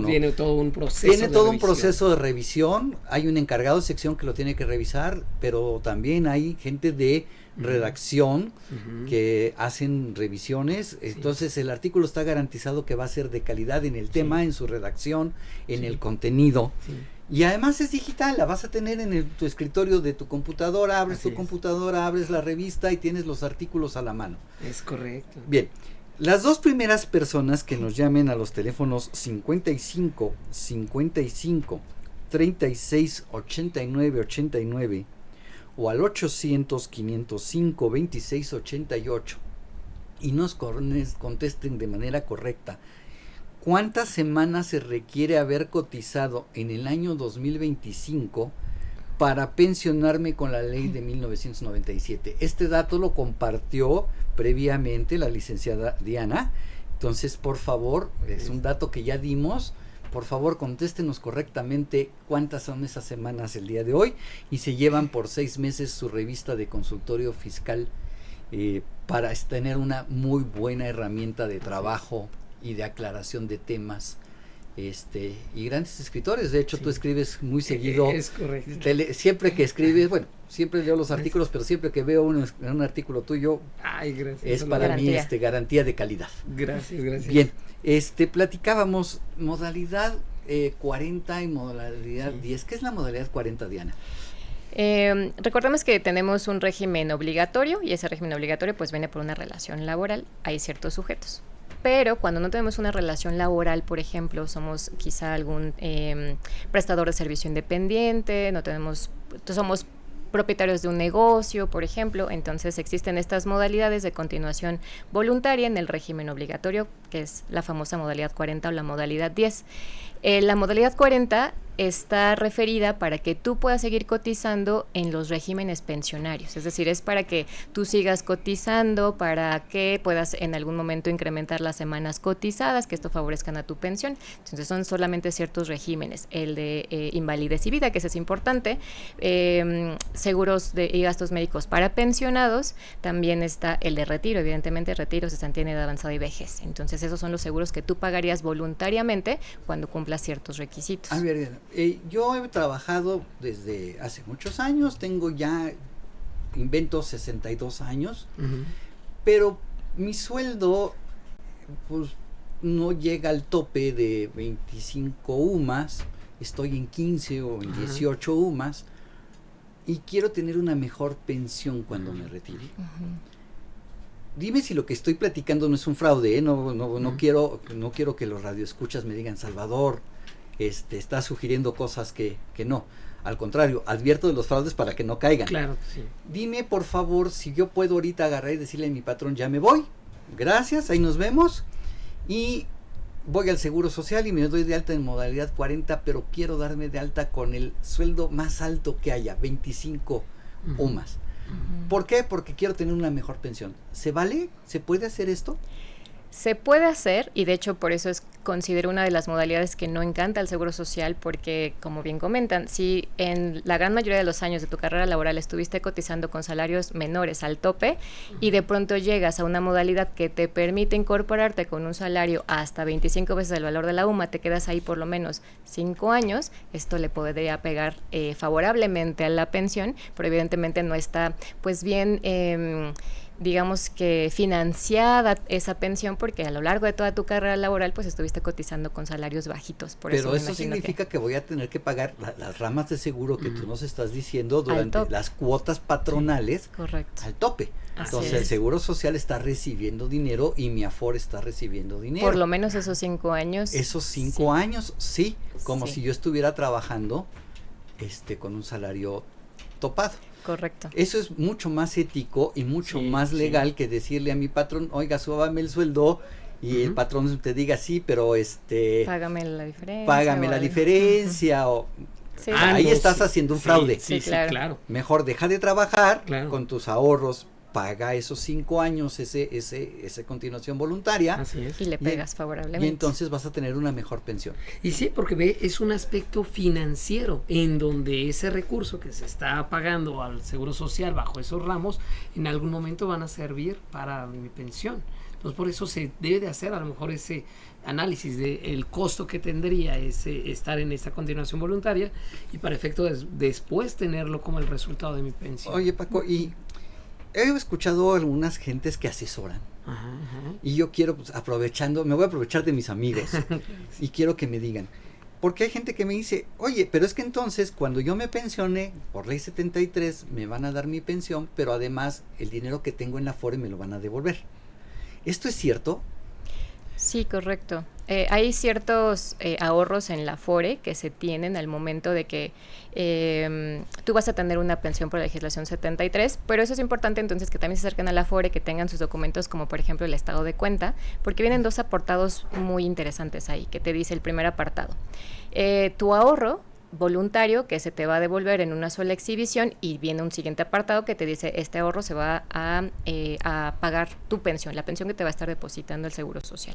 tiene todo un proceso. Tiene de todo un revisión. proceso de revisión, hay un encargado de sección que lo tiene que revisar, pero también hay gente de redacción que hacen revisiones, entonces el artículo está garantizado que va a ser de calidad en el tema, en su redacción, en el contenido. Sí. Y además es digital, la vas a tener en tu escritorio de tu computadora, abres Así tu es. computadora, abres la revista y tienes los artículos a la mano. Es correcto. Bien, Las dos primeras personas que nos llamen a los teléfonos 55 55 36 89 89 o al 800 505 26 88 y nos contesten de manera correcta cuántas semanas se requiere haber cotizado en el año 2025 para pensionarme con la ley de 1997. Este dato lo compartió previamente la licenciada Diana. Entonces, por favor, es un dato que ya dimos. Por favor, contéstenos correctamente cuántas son esas semanas el día de hoy y se llevan por 6 meses su revista de consultorio fiscal para tener una muy buena herramienta de trabajo y de aclaración de temas. Y grandes escritores, de hecho tú escribes muy seguido. Es correcto. Siempre que escribes, bueno, siempre leo los artículos, pero siempre que veo un artículo tuyo, es para mí garantía de calidad. Gracias. Bien, platicábamos modalidad 40 y modalidad 10. ¿Qué es la modalidad 40, Diana? Recordemos que tenemos un régimen obligatorio y ese régimen obligatorio pues viene por una relación laboral, hay ciertos sujetos. Pero cuando no tenemos una relación laboral, por ejemplo, somos quizá algún prestador de servicio independiente, somos propietarios de un negocio, por ejemplo, entonces existen estas modalidades de continuación voluntaria en el régimen obligatorio, que es la famosa modalidad 40 o la modalidad 10. La modalidad 40 está referida para que tú puedas seguir cotizando en los regímenes pensionarios, es decir, es para que tú sigas cotizando, para que puedas en algún momento incrementar las semanas cotizadas, que esto favorezcan a tu pensión. Entonces son solamente ciertos regímenes, el de invalidez y vida, que ese es importante, seguros y gastos médicos para pensionados, también está el de retiro, evidentemente retiro, cesantía en edad avanzada y vejez. Entonces esos son los seguros que tú pagarías voluntariamente cuando cumplas ciertos requisitos. A ver, yo he trabajado desde hace muchos años, tengo ya, invento 62 años, pero mi sueldo pues no llega al tope de 25 UMAS, estoy en 15 o en 18 UMAS y quiero tener una mejor pensión cuando me retire. Dime si lo que estoy platicando no es un fraude, no quiero que los radioescuchas me digan, Salvador, está sugiriendo cosas que no. Al contrario, advierto de los fraudes para que no caigan. Claro, sí. Dime, por favor, si yo puedo ahorita agarrar y decirle a mi patrón, ya me voy, gracias, ahí nos vemos, y voy al Seguro Social y me doy de alta en modalidad 40, pero quiero darme de alta con el sueldo más alto que haya, 25 UMAS. ¿Por qué? Porque quiero tener una mejor pensión. ¿Se vale? ¿Se puede hacer esto? Se puede hacer, y de hecho por eso considero una de las modalidades que no encanta al Seguro Social, porque como bien comentan, si en la gran mayoría de los años de tu carrera laboral estuviste cotizando con salarios menores al tope y de pronto llegas a una modalidad que te permite incorporarte con un salario hasta 25 veces el valor de la UMA, te quedas ahí por lo menos 5 años, esto le podría pegar favorablemente a la pensión, pero evidentemente no está pues bien digamos que financiada esa pensión, porque a lo largo de toda tu carrera laboral pues estuviste cotizando con salarios bajitos. Pero eso significa que voy a tener que pagar las ramas de seguro que tú nos estás diciendo durante las cuotas patronales al tope. Entonces el Seguro Social está recibiendo dinero y mi Afore está recibiendo dinero. Por lo menos esos 5 años. Esos 5 años, sí, como si yo estuviera trabajando con un salario topado. Correcto. Eso es mucho más ético y mucho más legal que decirle a mi patrón, oiga, súbame el sueldo, y el patrón te diga, sí, pero págame la diferencia. Págame la diferencia, o ahí estás haciendo un fraude. Sí, claro. Mejor deja de trabajar con tus ahorros, paga esos 5 años, esa continuación voluntaria. Así es. Y le pegas favorablemente. Y entonces vas a tener una mejor pensión. Y sí, porque es un aspecto financiero en donde ese recurso que se está pagando al Seguro Social bajo esos ramos, en algún momento van a servir para mi pensión. Entonces por eso se debe de hacer a lo mejor ese análisis del costo que tendría estar en esta continuación voluntaria y para efecto después tenerlo como el resultado de mi pensión. Oye, Paco, y he escuchado a algunas gentes que asesoran. Y yo quiero, pues, me voy a aprovechar de mis amigos y quiero que me digan, porque hay gente que me dice, oye, pero es que entonces cuando yo me pensione por ley 73 me van a dar mi pensión, pero además el dinero que tengo en la Afore me lo van a devolver. ¿Esto es cierto? Sí, correcto. Hay ciertos ahorros en la Afore que se tienen al momento de que tú vas a tener una pensión por la legislación 73, pero eso es importante entonces que también se acerquen a la Afore, que tengan sus documentos como por ejemplo el estado de cuenta, porque vienen 2 apartados muy interesantes ahí, que te dice el primer apartado. Tu ahorro voluntario que se te va a devolver en una sola exhibición, y viene un siguiente apartado que te dice este ahorro se va a pagar tu pensión, la pensión que te va a estar depositando el Seguro Social.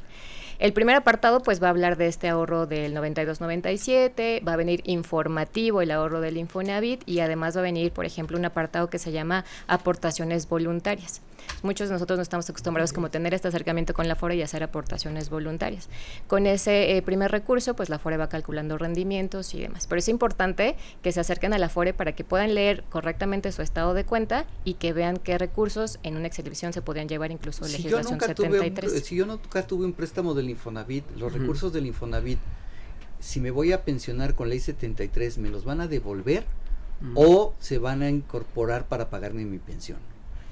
El primer apartado pues va a hablar de este ahorro del 92-97, va a venir informativo el ahorro del Infonavit, y además va a venir, por ejemplo, un apartado que se llama aportaciones voluntarias. Muchos de nosotros no estamos acostumbrados como tener este acercamiento con la Afore y hacer aportaciones voluntarias. Con ese primer recurso, pues la Afore va calculando rendimientos y demás. Pero es importante que se acerquen a la Afore para que puedan leer correctamente su estado de cuenta y que vean qué recursos en una exhibición se podrían llevar incluso legislación 73. Si yo nunca tuve un préstamo del Infonavit, los recursos del Infonavit, si me voy a pensionar con ley 73, ¿me los van a devolver o se van a incorporar para pagarme mi pensión?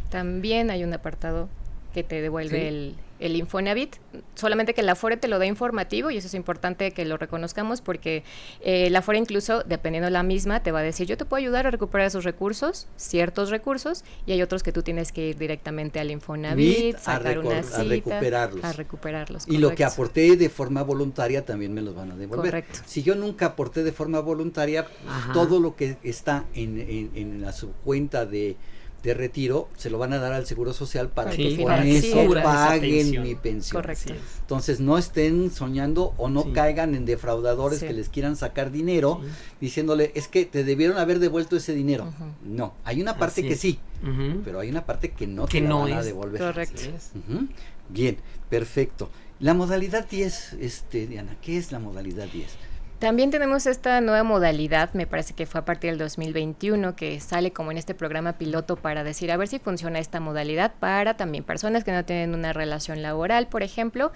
También hay un apartado que te devuelve el Infonavit, solamente que la Afore te lo da informativo, y eso es importante que lo reconozcamos, porque la Afore incluso, dependiendo de la misma, te va a decir, yo te puedo ayudar a recuperar esos recursos, ciertos recursos, y hay otros que tú tienes que ir directamente al Infonavit, sacar una cita, a recuperarlos. Y lo que aporté de forma voluntaria también me los van a devolver. Correcto. Si yo nunca aporté de forma voluntaria, todo lo que está en la subcuenta de retiro, se lo van a dar al Seguro Social para que con eso paguen mi pensión. Correcto. Entonces no estén soñando o no caigan en defraudadores que les quieran sacar dinero diciéndole, es que te debieron haber devuelto ese dinero. No, hay una parte que sí, pero hay una parte que no te la van a devolver. Correcto. Bien, perfecto. La modalidad 10, Diana, ¿qué es la modalidad 10? También tenemos esta nueva modalidad, me parece que fue a partir del 2021, que sale como en este programa piloto para decir a ver si funciona esta modalidad para también personas que no tienen una relación laboral, por ejemplo,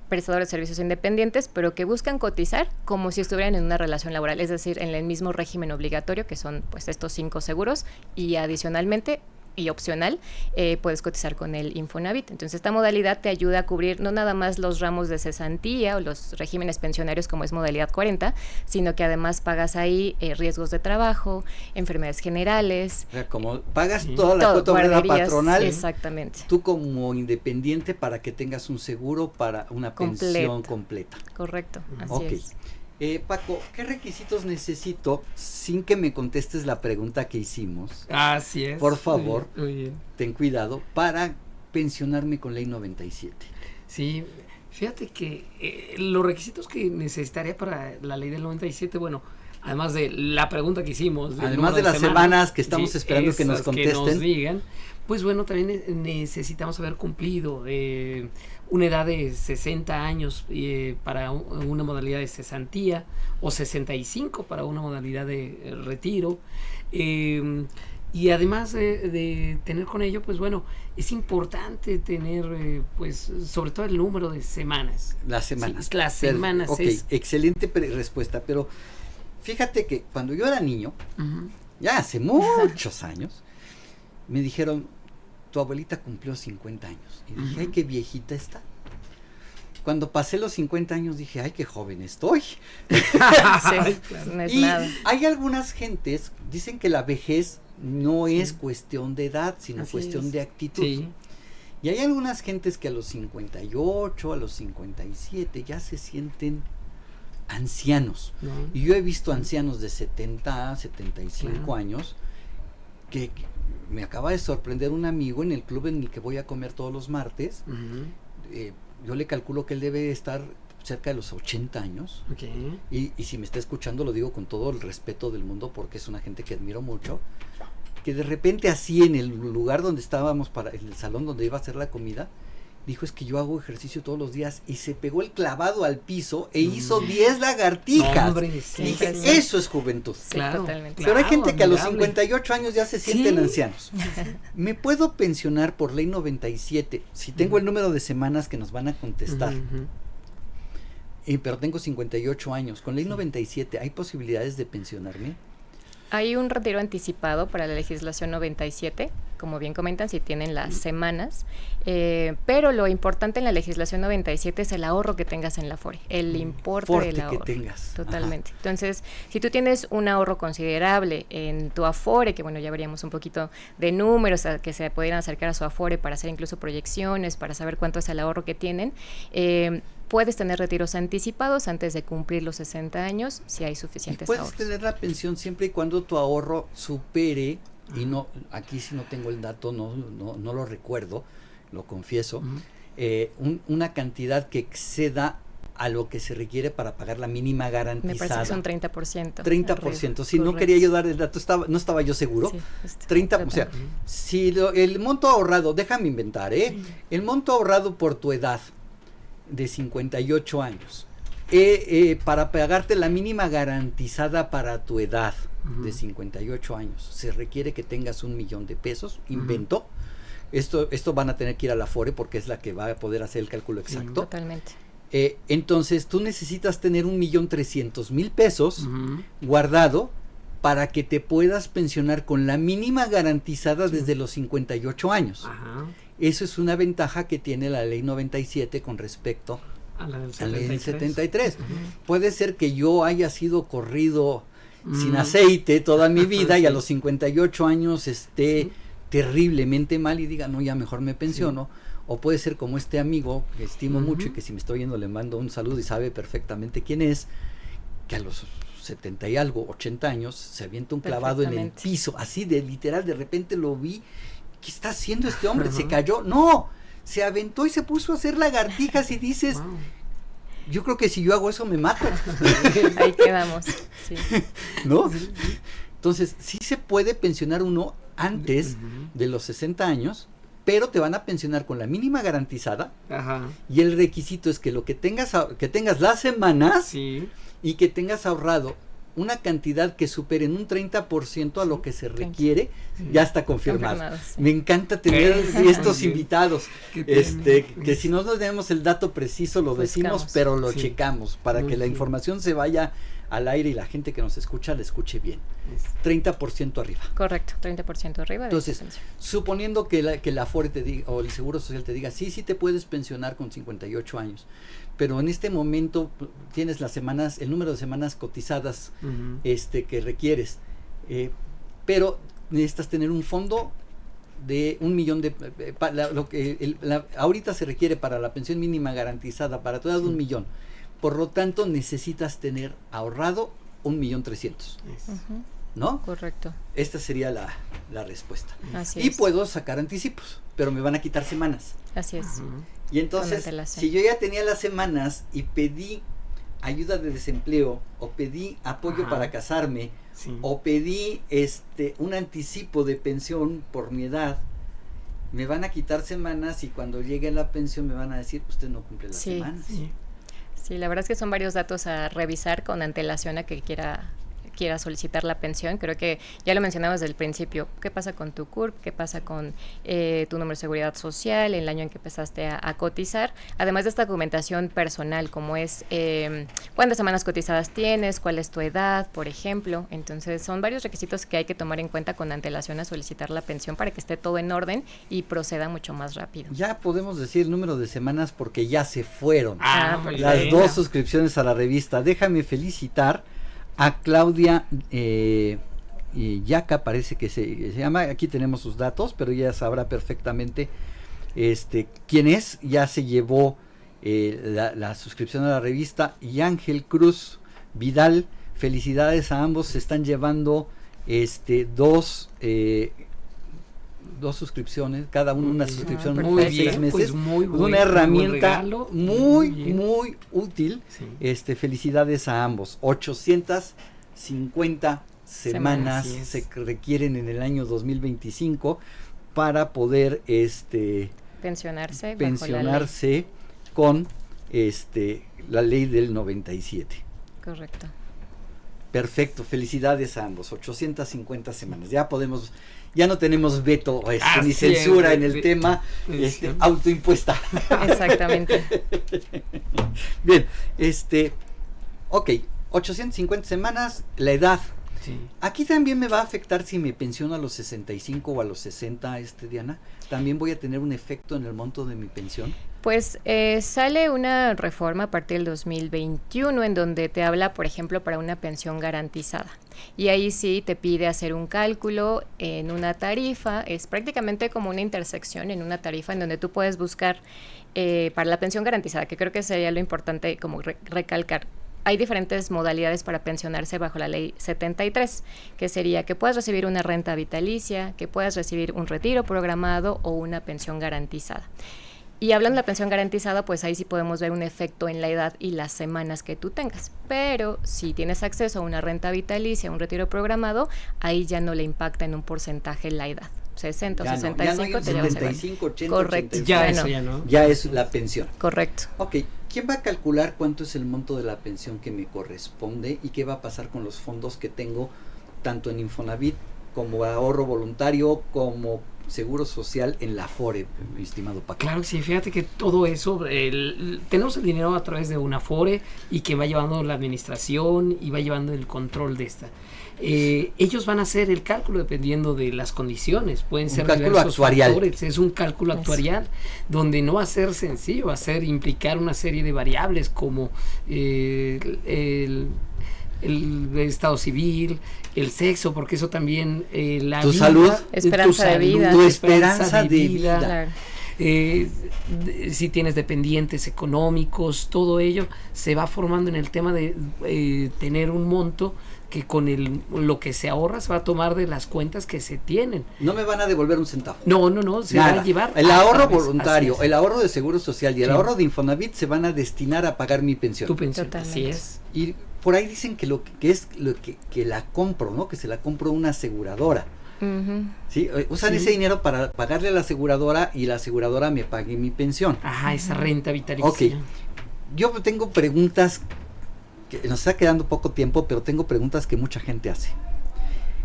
prestadores de servicios independientes, pero que buscan cotizar como si estuvieran en una relación laboral, es decir, en el mismo régimen obligatorio, que son pues estos 5 seguros, y adicionalmente y opcional, puedes cotizar con el Infonavit. Entonces esta modalidad te ayuda a cubrir no nada más los ramos de cesantía o los regímenes pensionarios como es modalidad 40, sino que además pagas ahí riesgos de trabajo, enfermedades generales. O sea, como pagas toda la cuota obrera patronal, exactamente, tú como independiente para que tengas un seguro para una pensión completa. Correcto, así es. Paco, ¿qué requisitos necesito sin que me contestes la pregunta que hicimos? Así es. Por favor, muy bien. Ten cuidado para pensionarme con ley 97. Sí, fíjate que los requisitos que necesitaría para la ley del 97, bueno, además de la pregunta que hicimos, además de las semanas que estamos esperando que nos contesten, que nos digan, pues bueno, también necesitamos haber cumplido una edad de 60 años para una modalidad de cesantía, o 65 para una modalidad de retiro, y además de tener con ello, pues bueno, es importante tener pues sobre todo el número de semanas. Las semanas. Sí, las semanas. Ok, excelente respuesta, pero fíjate que cuando yo era niño, ya hace muchos años, me dijeron, tu abuelita cumplió 50 años. Y dije, ay, qué viejita está. Cuando pasé los 50 años dije, ay, qué joven estoy. Sí, claro, no es y nada. Hay algunas gentes, dicen que la vejez no es cuestión de edad, sino así cuestión es. de actitud. Sí. Y hay algunas gentes que a los 58, a los 57 ya se sienten ancianos. No. Y yo he visto ancianos de 70, 75 años que me acaba de sorprender un amigo en el club en el que voy a comer todos los martes. Yo le calculo que él debe estar cerca de los 80 años. Okay. Y si me está escuchando, lo digo con todo el respeto del mundo porque es una gente que admiro mucho. Que de repente así en el lugar donde estábamos, en el salón donde iba a hacer la comida, dijo, es que yo hago ejercicio todos los días, y se pegó el clavado al piso e hizo 10 lagartijas. No, hombre, dije, eso es juventud. Sí, claro, totalmente. Pero hay gente que a los admirable. 58 años ya se sienten ancianos. ¿Me puedo pensionar por ley 97 si tengo el número de semanas que nos van a contestar? Pero tengo 58 años. Con ley 97, ¿hay posibilidades de pensionarme? Hay un retiro anticipado para la legislación 97, como bien comentan, si tienen las semanas, pero lo importante en la legislación 97 es el ahorro que tengas en la Afore, el importe del ahorro. Que tengas. Totalmente. Ajá. Entonces, si tú tienes un ahorro considerable en tu Afore, que bueno, ya veríamos un poquito de números que se pudieran acercar a su Afore para hacer incluso proyecciones, para saber cuánto es el ahorro que tienen, puedes tener retiros anticipados antes de cumplir los 60 años si hay suficientes ahorros. Puedes tener la pensión siempre y cuando tu ahorro supere, y no, aquí si no tengo el dato, no lo recuerdo, lo confieso, una cantidad que exceda a lo que se requiere para pagar la mínima garantizada. Me parece que son 30%. 30%, si no quería yo dar el dato, no estaba yo seguro. Sí, 30, o sea, si el monto ahorrado, déjame inventar, el monto ahorrado por tu edad de 58 años, para pagarte la mínima garantizada para tu edad de 58 años, se requiere que tengas $1,000,000 de pesos, invento. Esto van a tener que ir a la Afore porque es la que va a poder hacer el cálculo exacto. Totalmente. Entonces tú necesitas tener 1,300,000 pesos guardado para que te puedas pensionar con la mínima garantizada desde los 58 años. Ajá. Eso es una ventaja que tiene la ley 97 con respecto a la del 73. Puede ser que yo haya sido corrido sin aceite toda mi vida y a los 58 años esté terriblemente mal y diga, no, ya mejor me pensiono. O puede ser como este amigo que estimo mucho y que si me estoy oyendo le mando un saludo y sabe perfectamente quién es, que a los 70 y algo, 80 años, se avienta un clavado en el piso, así de literal, de repente lo vi. ¿Qué está haciendo este hombre? ¿Se cayó? No, se aventó y se puso a hacer lagartijas y dices, yo creo que si yo hago eso me mato. Ahí quedamos, sí. ¿No? Entonces, sí se puede pensionar uno antes de los 60 años, pero te van a pensionar con la mínima garantizada. Y el requisito es que lo que tengas las semanas y que tengas ahorrado una cantidad que supere en un 30% a lo que se requiere, ya está confirmado. Me encanta tener estos invitados, que si no nos tenemos el dato preciso lo decimos, pero lo checamos para que la información se vaya al aire y la gente que nos escucha la escuche bien. 30% arriba. Correcto, 30% arriba. Entonces, suponiendo que la Afore te diga, o el Seguro Social te diga, sí te puedes pensionar con 58 años, pero en este momento tienes las semanas, el número de semanas cotizadas que requieres, pero necesitas tener un fondo de $1,000,000 lo que ahorita se requiere para la pensión mínima garantizada para toda de $1,000,000. Por lo tanto, necesitas tener ahorrado 1,300,000. ¿No? Correcto. Esta sería la respuesta. Así y es. puedo sacar anticipos, pero me van a quitar semanas. Así es. Y entonces, si yo ya tenía las semanas y pedí ayuda de desempleo, o pedí apoyo para casarme, o pedí un anticipo de pensión por mi edad, me van a quitar semanas y cuando llegue la pensión me van a decir, usted no cumple las semanas. Sí, la verdad es que son varios datos a revisar con antelación a que quiera solicitar la pensión. Creo que ya lo mencionamos desde el principio. ¿Qué pasa con tu CURP? ¿Qué pasa con tu número de seguridad social? El año en que empezaste a cotizar. Además de esta documentación personal, como es cuántas semanas cotizadas tienes, cuál es tu edad, por ejemplo. Entonces, son varios requisitos que hay que tomar en cuenta con antelación a solicitar la pensión para que esté todo en orden y proceda mucho más rápido. Ya podemos decir el número de semanas porque ya se fueron las 2 suscripciones a la revista. Déjame felicitar a Claudia Yaca, parece que se llama, aquí tenemos sus datos, pero ella sabrá perfectamente quién es. Ya se llevó la suscripción a la revista. Y Ángel Cruz Vidal, felicidades a ambos, se están llevando dos suscripciones, cada uno una suscripción muy por 6 meses, pues una herramienta muy útil. Felicidades a ambos. 850 semanas se requieren en el año 2025 para poder pensionarse con la ley del 97. Correcto. Perfecto, felicidades a ambos. 850 semanas. Ya no tenemos veto ni censura en el tema autoimpuesta. Exactamente. Bien, ok, 850 semanas, la edad. Sí. Aquí también me va a afectar si me pensiono a los 65 o a los 60, Diana. ¿También voy a tener un efecto en el monto de mi pensión? Pues sale una reforma a partir del 2021 en donde te habla, por ejemplo, para una pensión garantizada. Y ahí sí te pide hacer un cálculo en una tarifa, es prácticamente como una intersección en una tarifa en donde tú puedes buscar para la pensión garantizada, que creo que sería lo importante como recalcar. Hay diferentes modalidades para pensionarse bajo la ley 73, que sería que puedas recibir una renta vitalicia, que puedas recibir un retiro programado o una pensión garantizada. Y hablando de la pensión garantizada, pues ahí sí podemos ver un efecto en la edad y las semanas que tú tengas. Pero si tienes acceso a una renta vitalicia, un retiro programado, ahí ya no le impacta en un porcentaje la edad. 60 o 65 te llevas 75, 80, correcto. 85. Ya Bueno, eso ya no. Ya es la pensión. correcto. Ok, ¿quién va a calcular cuánto es el monto de la pensión que me corresponde y qué va a pasar con los fondos que tengo tanto en Infonavit como ahorro voluntario como seguro social en la Afore, mi estimado Paco? Claro que sí, fíjate que todo eso, tenemos el dinero a través de una Afore y que va llevando la administración y va llevando el control de esta. Ellos van a hacer el cálculo dependiendo de las condiciones, pueden ser cálculo actuarial. factores, es un cálculo actuarial donde no va a ser sencillo, va a ser implicar una serie de variables como el estado civil, el sexo, porque eso también la tu vida, salud, esperanza de vida, tu esperanza de vida. Claro. Si tienes dependientes económicos, todo ello se va formando en el tema de tener un monto que con lo que se ahorra se va a tomar de las cuentas que se tienen. No me van a devolver un centavo. No, se Nada. va a llevar. El ahorro través, voluntario, así es. el ahorro de seguro social y el Sí. ahorro de Infonavit se van a destinar a pagar mi pensión. Tu pensión, Totalmente. así es. Y por ahí dicen que que la compro, ¿no? Que se la compro una aseguradora. Uh-huh. ¿Sí? Usan Sí. ese dinero para pagarle a la aseguradora y la aseguradora me pague mi pensión. Ajá, esa renta vitalicia. Ok. Yo tengo preguntas que nos está quedando poco tiempo, pero tengo preguntas que mucha gente hace.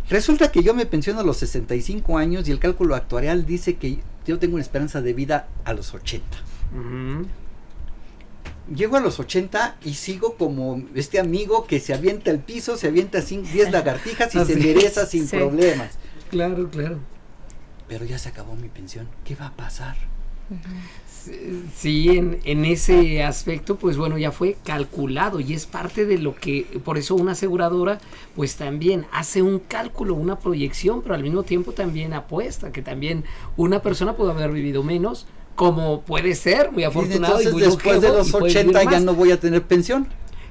Resulta que yo me pensiono a los 65 años y el cálculo actuarial dice que yo tengo una esperanza de vida a los 80. Ujú. Llego a los 80 y sigo como este amigo que se avienta al piso, se avienta 10 lagartijas y se Así endereza es, sin sí. problemas. Claro. Pero ya se acabó mi pensión. ¿Qué va a pasar? Sí, en ese aspecto, pues bueno, ya fue calculado y es parte de lo que, por eso una aseguradora, pues también hace un cálculo, una proyección, pero al mismo tiempo también apuesta, que también una persona puede haber vivido menos, como puede ser, muy afortunado. Entonces y muy después de longevo, los y puede 80 vivir ya más. no voy a tener pensión.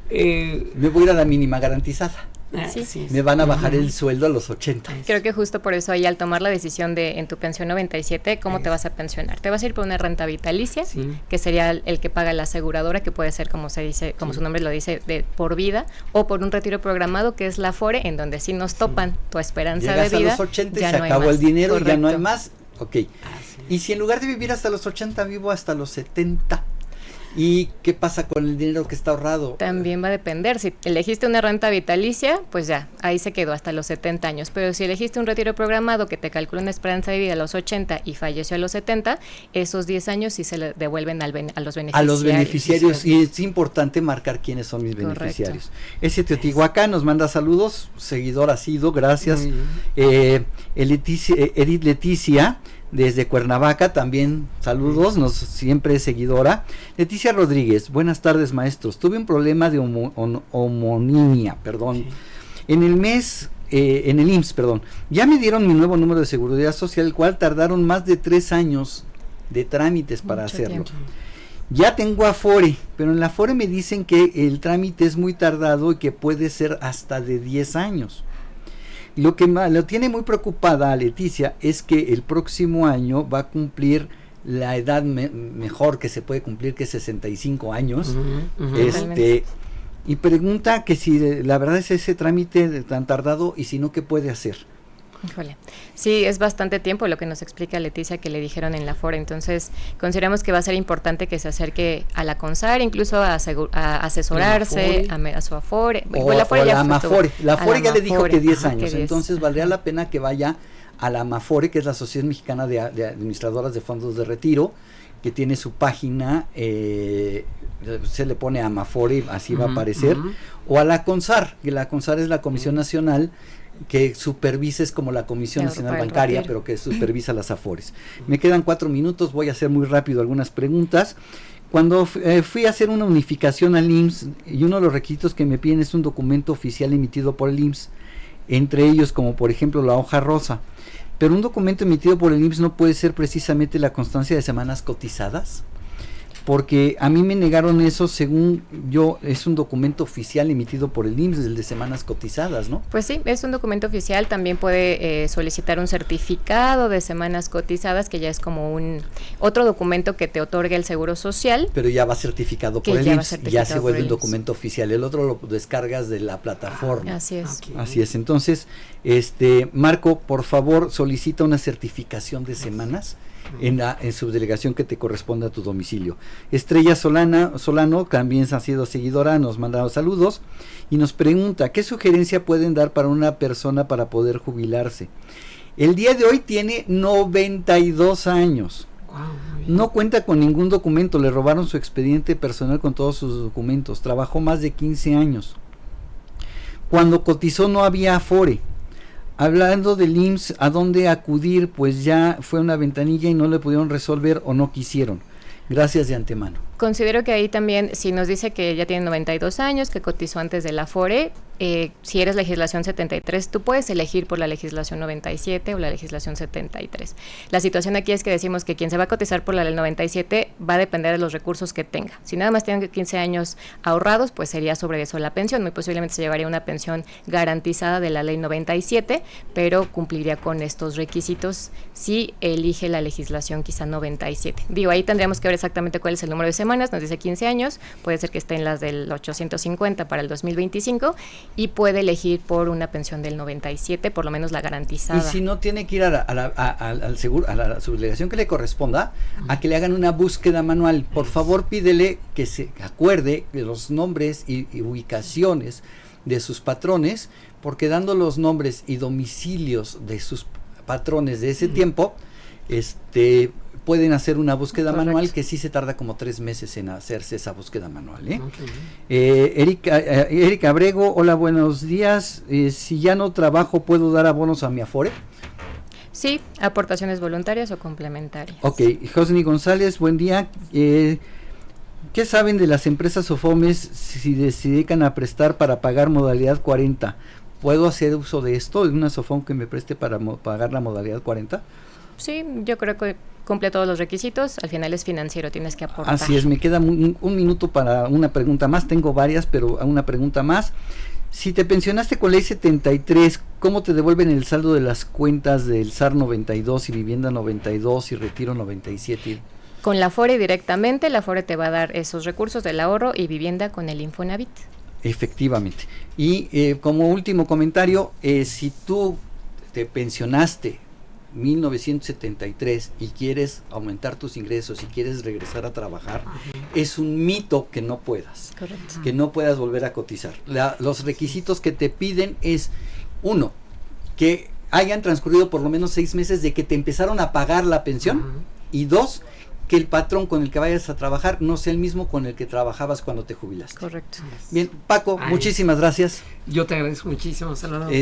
Me voy a ir a la mínima garantizada. Sí. Así es. Me van a bajar el sueldo a los 80. Creo que justo por eso ahí al tomar la decisión de en tu pensión 97, ¿cómo te vas a pensionar? Te vas a ir por una renta vitalicia, Sí. que sería el que paga la aseguradora, que puede ser como se dice, como su nombre lo dice, de por vida, o por un retiro programado, que es la Afore, en donde si nos topan tu esperanza Llegas de vida, a los 80 y ya se no hay acabó más. el dinero y ya no hay Correcto. más. Ok. Y si en lugar de vivir hasta los 80 vivo hasta los 70, ¿y qué pasa con el dinero que está ahorrado? También va a depender. Si elegiste una renta vitalicia, pues ya, ahí se quedó hasta los 70 años. Pero si elegiste un retiro programado que te calcula una esperanza de vida a los 80 y falleció a los 70, esos 10 años sí se le devuelven a los beneficiarios. A los beneficiarios, y es importante marcar quiénes son mis Correcto. beneficiarios. Ese Teotihuacán nos manda saludos, seguidor asiduo, gracias. Muy bien. Edith Leticia, desde Cuernavaca, también saludos, siempre es seguidora. Leticia Rodríguez, buenas tardes maestros, tuve un problema de homonimia, perdón, en el IMSS, perdón, ya me dieron mi nuevo número de seguridad social, el cual tardaron más de 3 años de trámites para Mucho hacerlo. tiempo. Ya tengo Afore, pero en la Afore me dicen que el trámite es muy tardado y que puede ser hasta de 10 años. Lo que lo tiene muy preocupada a Leticia es que el próximo año va a cumplir la edad mejor que se puede cumplir, que es 65 años. Ujú. Y pregunta que si la verdad es ese trámite tan tardado y si no, ¿qué puede hacer? Híjole. Sí, es bastante tiempo lo que nos explica Leticia que le dijeron en la Afore, entonces consideramos que va a ser importante que se acerque a la CONSAR, incluso a asesorarse, a su Afore. O La Afore a ya la Amafore. La Afore ya le dijo Amafore. que 10 Ajá, años, que 10. entonces valdría la pena que vaya a la Amafore, que es la Asociación Mexicana de Administradoras de Fondos de Retiro, que tiene su página, se le pone Amafore, así va a aparecer, o a la CONSAR, que la CONSAR es la Comisión Nacional que supervisa, es como la Comisión Nacional Bancaria, pero que supervisa las Afores. Me quedan 4 minutos, voy a hacer muy rápido algunas preguntas. Cuando fui a hacer una unificación al IMSS, y uno de los requisitos que me piden es un documento oficial emitido por el IMSS, entre ellos como por ejemplo la hoja rosa, pero un documento emitido por el IMSS no puede ser precisamente la constancia de semanas cotizadas, porque a mí me negaron eso, según yo, es un documento oficial emitido por el IMSS, el de semanas cotizadas, ¿no? Pues sí, es un documento oficial, también puede solicitar un certificado de semanas cotizadas, que ya es como otro documento que te otorga el Seguro Social. Pero ya va certificado por el IMSS, ya se vuelve un documento oficial, el otro lo descargas de la plataforma. Así es. Okay. Así es, entonces, Marco, por favor, solicita una certificación de semanas en su delegación que te corresponde a tu domicilio. Estrella Solano también ha sido seguidora, nos manda saludos y nos pregunta, ¿qué sugerencia pueden dar para una persona para poder jubilarse? El día de hoy tiene 92 años. No cuenta con ningún documento, le robaron su expediente personal con todos sus documentos, trabajó más de 15 años. Cuando cotizó no había Afore. Hablando del IMSS, ¿a dónde acudir? Pues ya fue una ventanilla y no le pudieron resolver o no quisieron. Gracias de antemano. Considero que ahí también, si nos dice que ya tiene 92 años, que cotizó antes del Afore, si eres legislación 73, tú puedes elegir por la legislación 97 o la legislación 73. La situación aquí es que decimos que quien se va a cotizar por la del 97 va a depender de los recursos que tenga. Si nada más tienen 15 años ahorrados, pues sería sobre eso la pensión. Muy posiblemente se llevaría una pensión garantizada de la ley 97, pero cumpliría con estos requisitos si elige la legislación quizá 97. Digo, ahí tendríamos que ver exactamente cuál es el número de semanas, nos dice 15 años, puede ser que esté en las del 850 para el 2025 y puede elegir por una pensión del 97, por lo menos la garantizada. Y si no, tiene que ir al seguro, a la subdelegación que le corresponda, a que le hagan una búsqueda manual. Por favor, pídele que se acuerde de los nombres y ubicaciones de sus patrones, porque dando los nombres y domicilios de sus patrones de ese tiempo, pueden hacer una búsqueda manual que sí se tarda como 3 meses en hacerse esa búsqueda manual. Erika Abrego, hola, buenos días. Si ya no trabajo, ¿puedo dar abonos a mi Afore? Sí, aportaciones voluntarias o complementarias. Ok, Josny González, buen día. ¿Qué saben de las empresas OFOMES si se dedican a prestar para pagar modalidad 40? ¿Puedo hacer uso de esto, de una SOFOM que me preste para pagar la modalidad 40? Sí, yo creo que cumple todos los requisitos, al final es financiero, tienes que aportar. Así es, me queda un minuto para una pregunta más, tengo varias, pero una pregunta más. Si te pensionaste con ley 73, ¿cómo te devuelven el saldo de las cuentas del SAR 92 y Vivienda 92 y Retiro 97? Con la Afore directamente, la Afore te va a dar esos recursos del ahorro y vivienda con el Infonavit. Efectivamente. Y como último comentario, si tú te pensionaste 1973 y quieres aumentar tus ingresos y quieres regresar a trabajar, es un mito que no puedas. Correcto. Que no puedas volver a cotizar. Los requisitos que te piden es, 1, que hayan transcurrido por lo menos 6 meses de que te empezaron a pagar la pensión, y 2, que el patrón con el que vayas a trabajar no sea el mismo con el que trabajabas cuando te jubilaste. Correcto. Bien, Paco, muchísimas gracias. Yo te agradezco muchísimo, Salvador.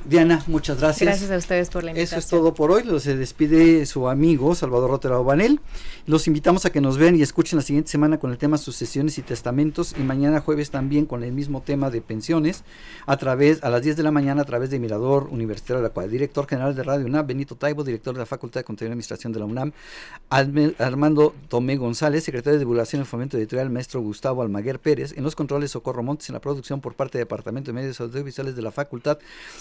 Diana, muchas gracias. Gracias a ustedes por la invitación. Eso es todo por hoy. Se despide su amigo Salvador Rotera Obanel. Los invitamos a que nos vean y escuchen la siguiente semana con el tema sucesiones y testamentos, y mañana jueves también con el mismo tema de pensiones a las 10 de la mañana a través de Mirador Universitario de la Cuadra. Director general de Radio UNAM, Benito Taibo, director de la Facultad de Contaduría y Administración de la UNAM, Armando Tomé González, secretario de Divulgación y Fomento Editorial, maestro Gustavo Almaguer Pérez, en los controles Socorro Montes, en la producción por parte del Departamento de Medios Audiovisuales de la Facultad,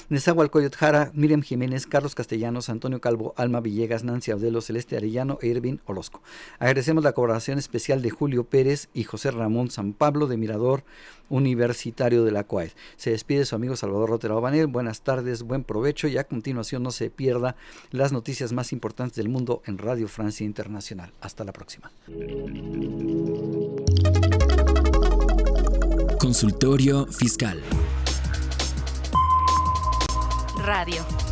Nezahualcóyotl Jara, Miriam Jiménez, Carlos Castellanos, Antonio Calvo, Alma Villegas, Nancy Audelo, Celeste Arellano e Irvin Orozco. Agradecemos la colaboración especial de Julio Pérez y José Ramón San Pablo de Mirador Universitario de la CUAED. Se despide su amigo Salvador Rotera Obanel. Buenas tardes, buen provecho, y a continuación no se pierda las noticias más importantes del mundo en Radio Francia Internacional. Hasta la próxima. Consultorio Fiscal. Radio.